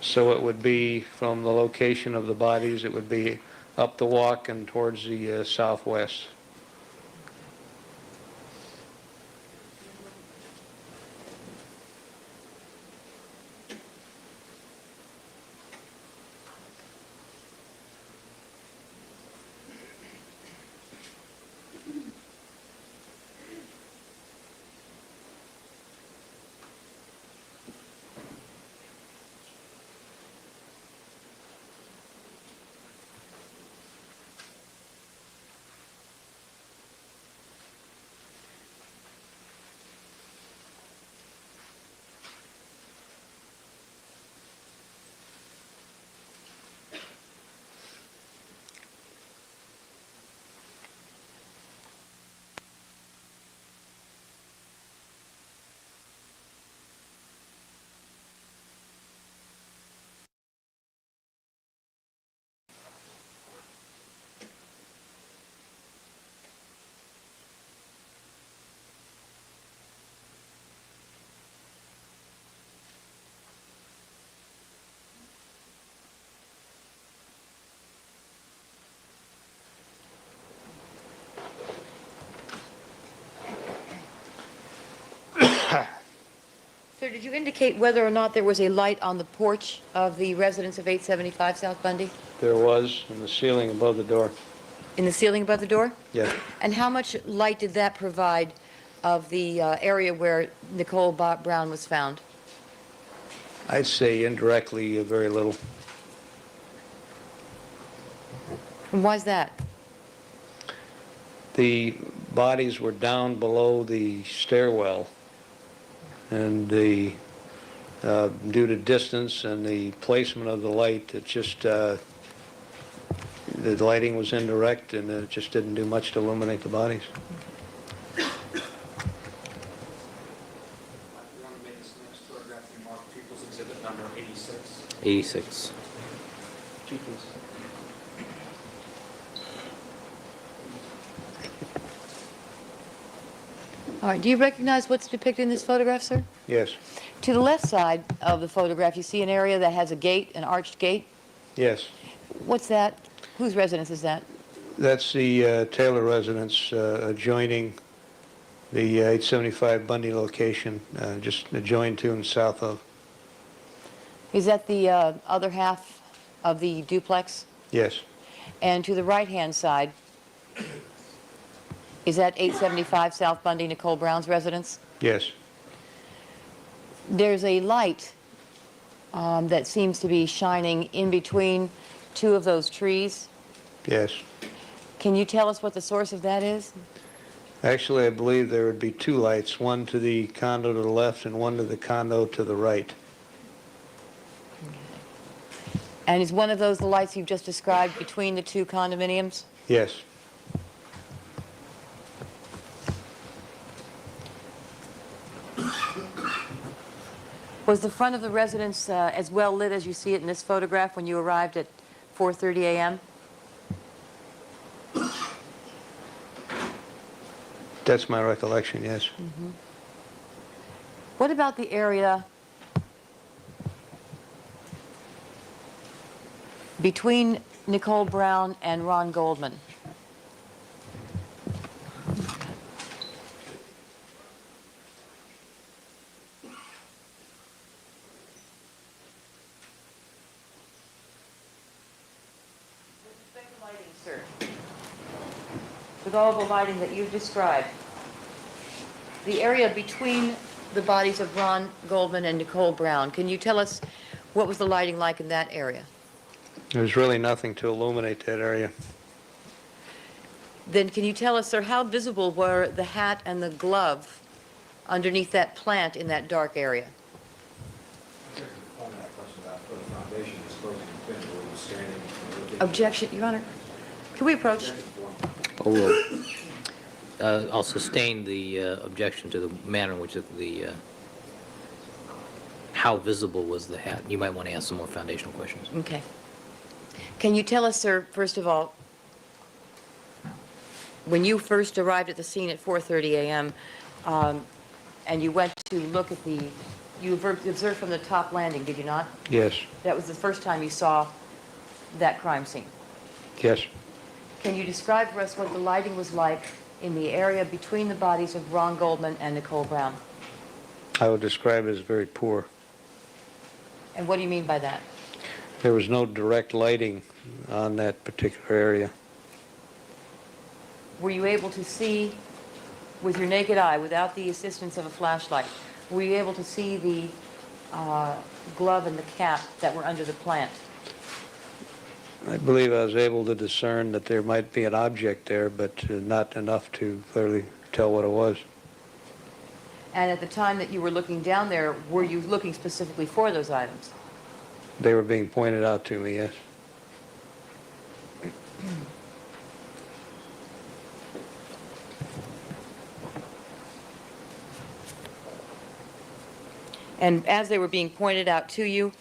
So it would be from the location of the bodies, it would be up the walk and towards the southwest. Sir, did you indicate whether or not there was a light on the porch of the residence of 875 South Bundy? There was in the ceiling above the door. In the ceiling above the door? Yes. And how much light did that provide of the area where Nicole Brown was found? I'd say indirectly, very little. And why is that? The bodies were down below the stairwell, and due to distance and the placement of the light, it just the lighting was indirect, and it just didn't do much to illuminate the bodies. Your Honor, may this next photograph be marked People's Exhibit number 86? 86. All right, do you recognize what's depicted in this photograph, sir? Yes. To the left side of the photograph, you see an area that has a gate, an arched gate. Yes. What's that? Whose residence is that? That's the Taylor residence adjoining the 875 Bundy location, just adjoined to and south of. Is that the other half of the duplex? Yes. And to the right-hand side, is that 875 South Bundy, Nicole Brown's residence? Yes. There's a light that seems to be shining in between two of those trees. Yes. Can you tell us what the source of that is? Actually, I believe there would be two lights, one to the condo to the left and one to the condo to the right. And is one of those the lights you've just described between the two condominiums? Yes. Was the front of the residence as well lit as you see it in this photograph when you arrived at 4:30 a.m.? That's my recollection, yes. What about the area between Nicole Brown and Ron Goldman? Sir, with all the lighting that you've described, the area between the bodies of Ron Goldman and Nicole Brown, can you tell us what was the lighting like in that area? There's really nothing to illuminate that area. Then can you tell us, sir, how visible were the hat and the glove underneath that plant in that dark area? I think the point of that question about for the foundation is supposed to be where you're standing. Objection, Your Honor. Can we approach? I'll sustain the objection to the manner in which how visible was the hat. You might want to ask some more foundational questions. Okay. Can you tell us, sir, first of all, when you first arrived at the scene at 4:30 a.m. And you went to look at you observed from the top landing, did you not? Yes. That was the first time you saw that crime scene. Yes. Can you describe for us what the lighting was like in the area between the bodies of Ron Goldman and Nicole Brown? I would describe it as very poor. And what do you mean by that? There was no direct lighting on that particular area. Were you able to see, with your naked eye, without the assistance of a flashlight, were you able to see the glove and the cap that were under the plant? I believe I was able to discern that there might be an object there, but not enough to clearly tell what it was. And at the time that you were looking down there, were you looking specifically for those items? They were being pointed out to me, yes. And as they were being pointed out to you,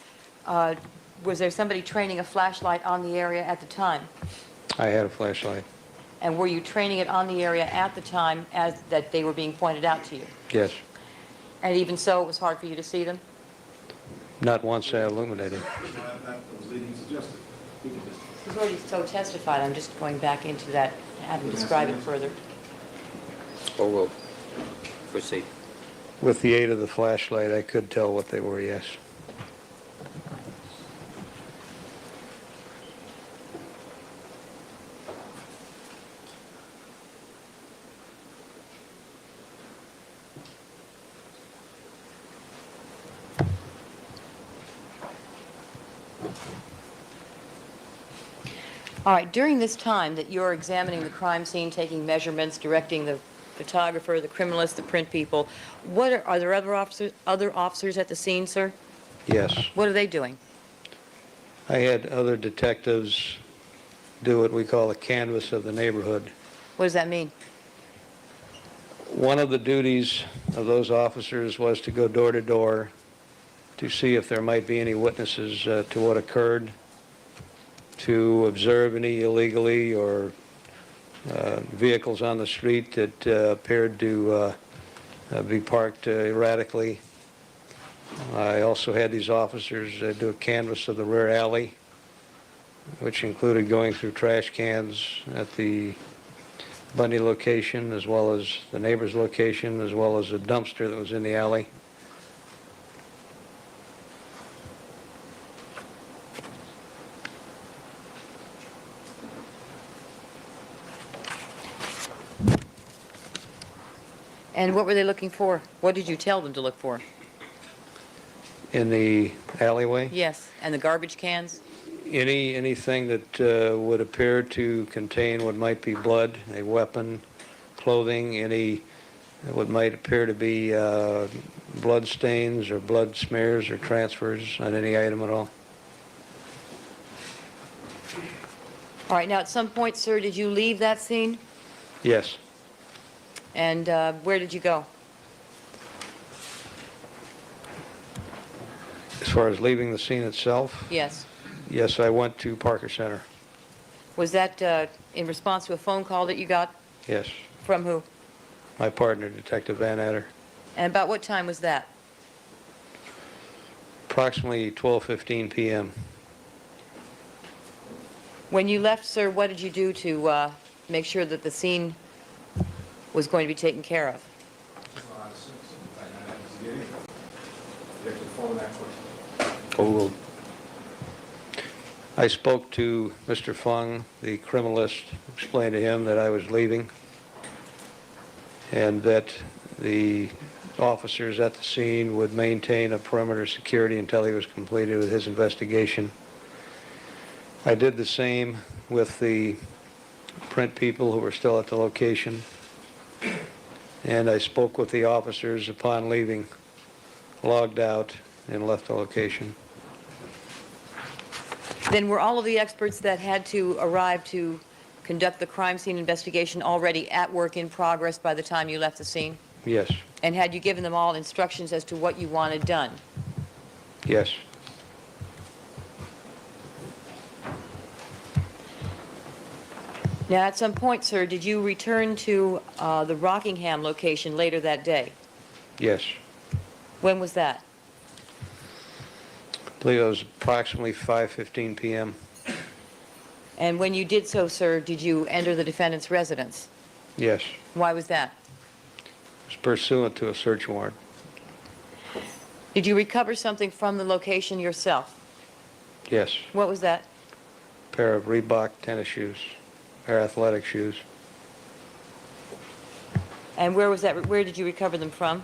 was there somebody training a flashlight on the area at the time? I had a flashlight. And were you training it on the area at the time as that they were being pointed out to you? Yes. And even so, it was hard for you to see them? Not once I illuminated. That was leading suggested. You can just- He's already so testified. I'm just going back into that, have him describe it further. Or we'll proceed. With the aid of the flashlight, I could tell what they were, yes. All right, during this time that you're examining the crime scene, taking measurements, directing the photographer, the criminalist, the print people, are there other officers at the scene, sir? Yes. What are they doing? I had other detectives do what we call a canvass of the neighborhood. What does that mean? One of the duties of those officers was to go door to door to see if there might be any witnesses to what occurred, to observe any illegally or vehicles on the street that appeared to be parked erratically. I also had these officers do a canvass of the rear alley, which included going through trash cans at the Bundy location, as well as the neighbor's location, as well as a dumpster that was in the alley. And what were they looking for? What did you tell them to look for? In the alleyway, Yes, and the garbage cans? anything that would appear to contain what might be blood, a weapon, clothing, any what might appear to be blood stains or blood smears or transfers on any item at all. All right, now at some point, sir, did you leave that scene? Yes. And where did you go? As far as leaving the scene itself, Yes. yes, I went to Parker Center. Was that in response to a phone call that you got? Yes. From who? My partner, Detective Van Adder. And about what time was that? Approximately 12:15 p.m. When you left, sir, what did you do to make sure that the scene was going to be taken care of? Oh, I spoke to Mr. Fung, the criminalist, explained to him that I was leaving and that the officers at the scene would maintain a perimeter security until he was completed with his investigation. I did the same with the print people who were still at the location, and I spoke with the officers upon leaving, logged out, and left the location. Then were all of the experts that had to arrive to conduct the crime scene investigation already at work in progress by the time you left the scene? Yes. And had you given them all instructions as to what you wanted done? Yes. Now, at some point, sir, did you return to the Rockingham location later that day? Yes. When was that? I believe it was approximately 5:15 p.m. And when you did so, sir, did you enter the defendant's residence? Yes. Why was that? It was pursuant to a search warrant. Did you recover something from the location yourself? Yes. What was that? A pair of Reebok tennis shoes, pair of athletic shoes. And where was that? Where did you recover them from?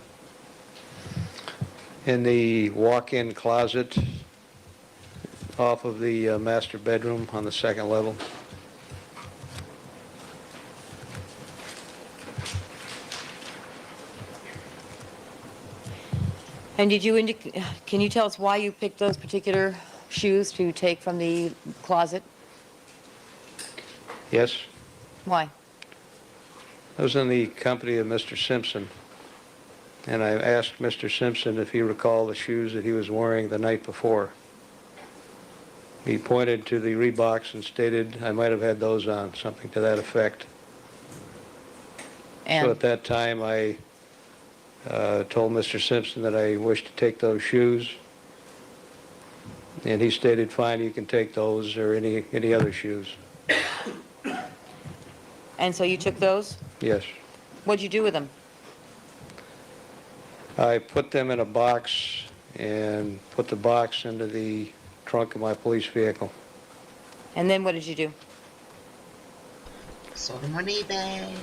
In the walk-in closet off of the master bedroom on the second level. And did you can you tell us why you picked those particular shoes to take from the closet? Yes. Why? I was in the company of Mr. Simpson, and I asked Mr. Simpson if he recalled the shoes that he was wearing the night before. He pointed to the Reeboks and stated I might have had those on, something to that effect. And So at that time, I told Mr. Simpson that I wished to take those shoes, and he stated, fine, you can take those or any other shoes. so you took those? Yes. What'd you do with them? I put them in a box and put the box into the trunk of my police vehicle. And then what did you do? Sold them on eBay.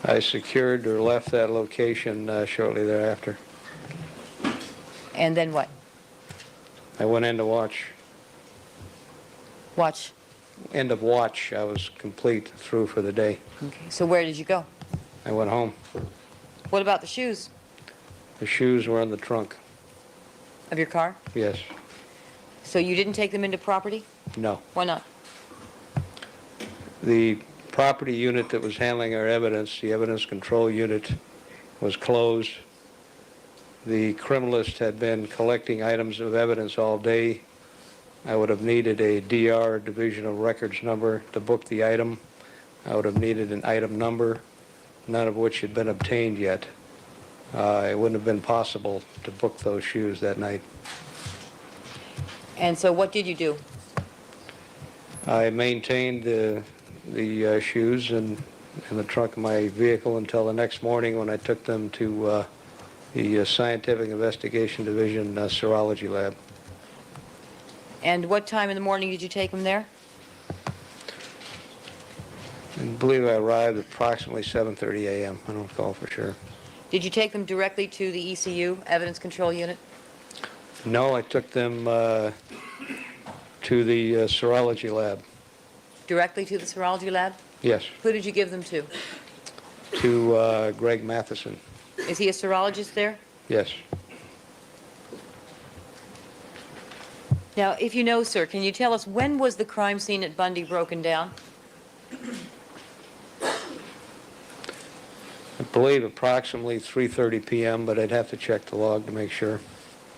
I secured or left that location shortly thereafter. And then what? I went in to watch. Watch. End of watch. I was complete through for the day. Okay. So where did you go? I went home. What about the shoes The shoes were in the trunk. of your car? Yes. So you didn't take them into property? No. Why not? The property unit that was handling our evidence, the evidence control unit, was closed. The criminalist had been collecting items of evidence all day. I would have needed a DR, Division of Records number, to book the item. I would have needed an item number, none of which had been obtained yet. It wouldn't have been possible to book those shoes that night. And so what did you do? I maintained the shoes in the trunk of my vehicle until the next morning when I took them to the Scientific Investigation Division Serology Lab. And what time in the morning did you take them there? I believe I arrived at approximately 7:30 a.m. I don't recall for sure. Did you take them directly to the ECU, Evidence Control Unit? No, I took them to the serology lab. Directly to the serology lab? Yes, Who did you give them to? to Greg Matheson. Is he a serologist there? Yes. Now, if you know, sir, can you tell us when was the crime scene at Bundy broken down? I believe approximately 3:30 p.m., but I'd have to check the log to make sure.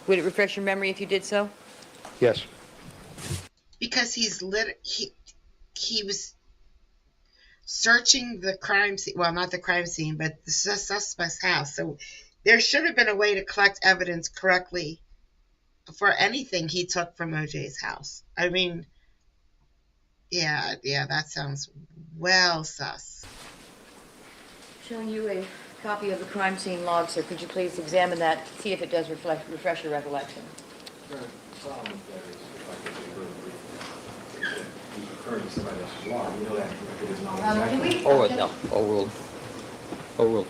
Would it refresh your memory if you did so? Yes. Because he was searching the crime scene. Well, not the crime scene, but the suspect's house. So there should have been a way to collect evidence correctly for anything he took from OJ's house. I mean, yeah, that sounds well sus. Showing you a copy of the crime scene log, sir. Could you please examine that, see if it does refresh your recollection? The problem with that is, if I could be really brief, is that he's referring to somebody else's law. We know that record is not exactly. Overruled, no, overruled. Overruled.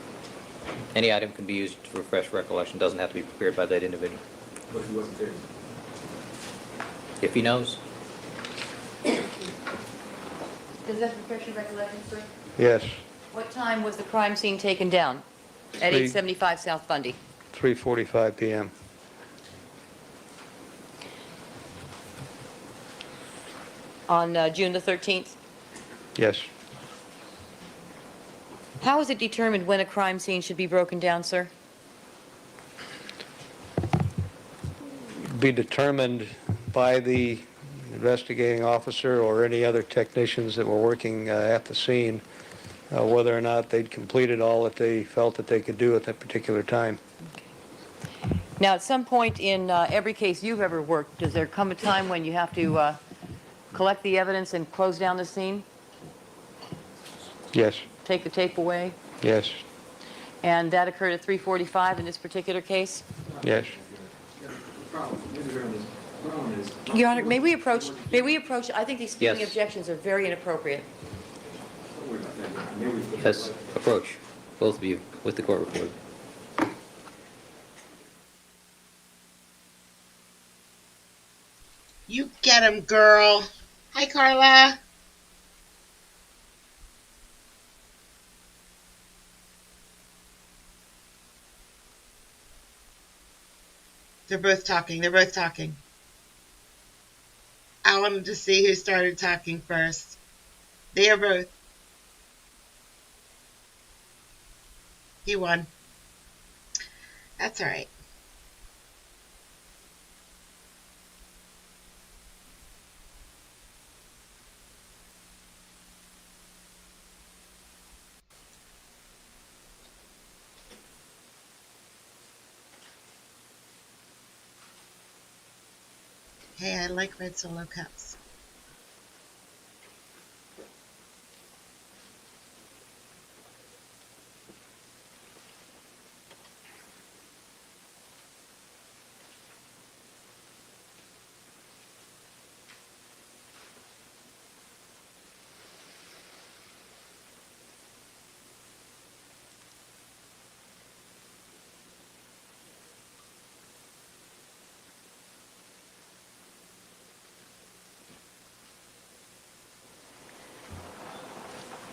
Any item can be used to refresh recollection, doesn't have to be prepared by that individual. But he wasn't there. If he knows. Does that refresh your recollection, sir? Yes. What time was the crime scene taken down? At 875 South Bundy. 3:45 p.m. On June the 13th? Yes. How is it determined when a crime scene should be broken down, sir? Be determined by the investigating officer or any other technicians that were working at the scene, whether or not they'd completed all that they felt that they could do at that particular time. Now, at some point in every case you've ever worked, does there come a time when you have to collect the evidence and close down the scene? Yes. Take the tape away? Yes. And that occurred at 3:45 in this particular case? Yes. The problem is, Your Honor, may we approach, I think these speaking Yes. objections are very inappropriate. don't worry about that. Maybe we- Yes, approach, both of you, with the court reporter. You get him, girl. Hi, Carla. They're both talking. I wanted to see who started talking first. They are both. He won. That's all right. Hey, I like red Solo cups.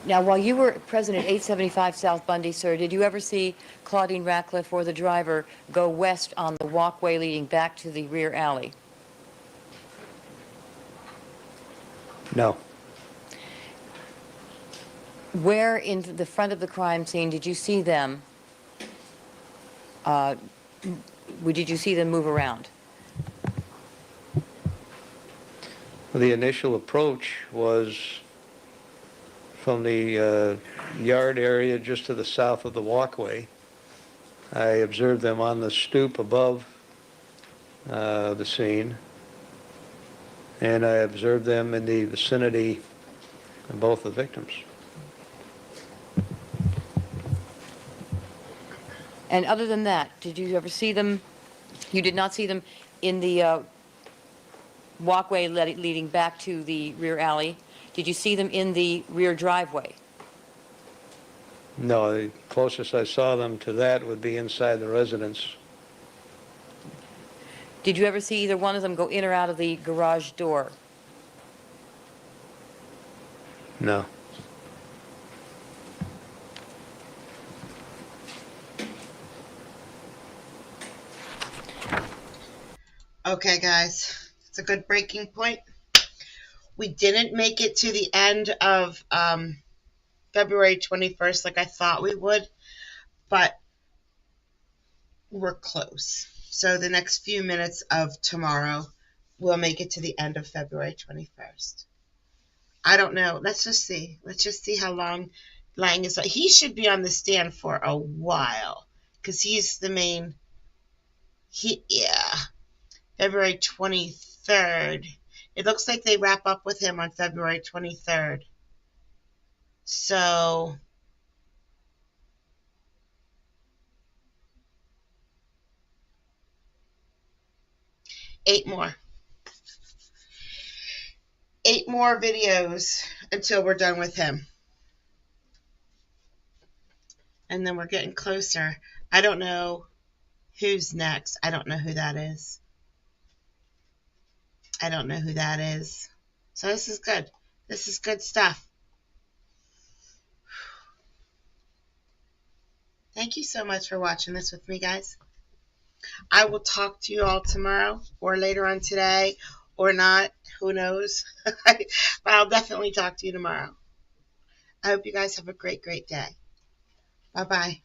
Now, while you were present at 875 South Bundy, sir, did you ever see Claudine Ratcliffe or the driver go west on the walkway leading back to the rear alley? No. Where in the front of the crime scene did you see them? Did you see them move around? The initial approach was from the yard area just to the south of the walkway. I observed them on the stoop above the scene, and I observed them in the vicinity of both the victims. And other than that, did you ever see them? You did not see them in the walkway leading back to the rear alley. Did you see them in the rear driveway? No, the closest I saw them to that would be inside the residence. Did you ever see either one of them go in or out of the garage door? No. Okay, guys, it's a good breaking point. We didn't make it to the end of February 21st like I thought we would, but we're close. So the next few minutes of tomorrow, we'll make it to the end of February 21st. I don't know. Let's just see. Let's just see how long Lang is. He should be on the stand for a while because he's the main. February 23rd. It looks like they wrap up with him on February 23rd. So, eight more videos until we're done with him. And then we're getting closer. I don't know who's next. I don't know who that is. So this is good. This is good stuff. Thank you so much for watching this with me, guys. I will talk to you all tomorrow or later on today or not. Who knows? But I'll definitely talk to you tomorrow. I hope you guys have a great, great day. Bye-bye.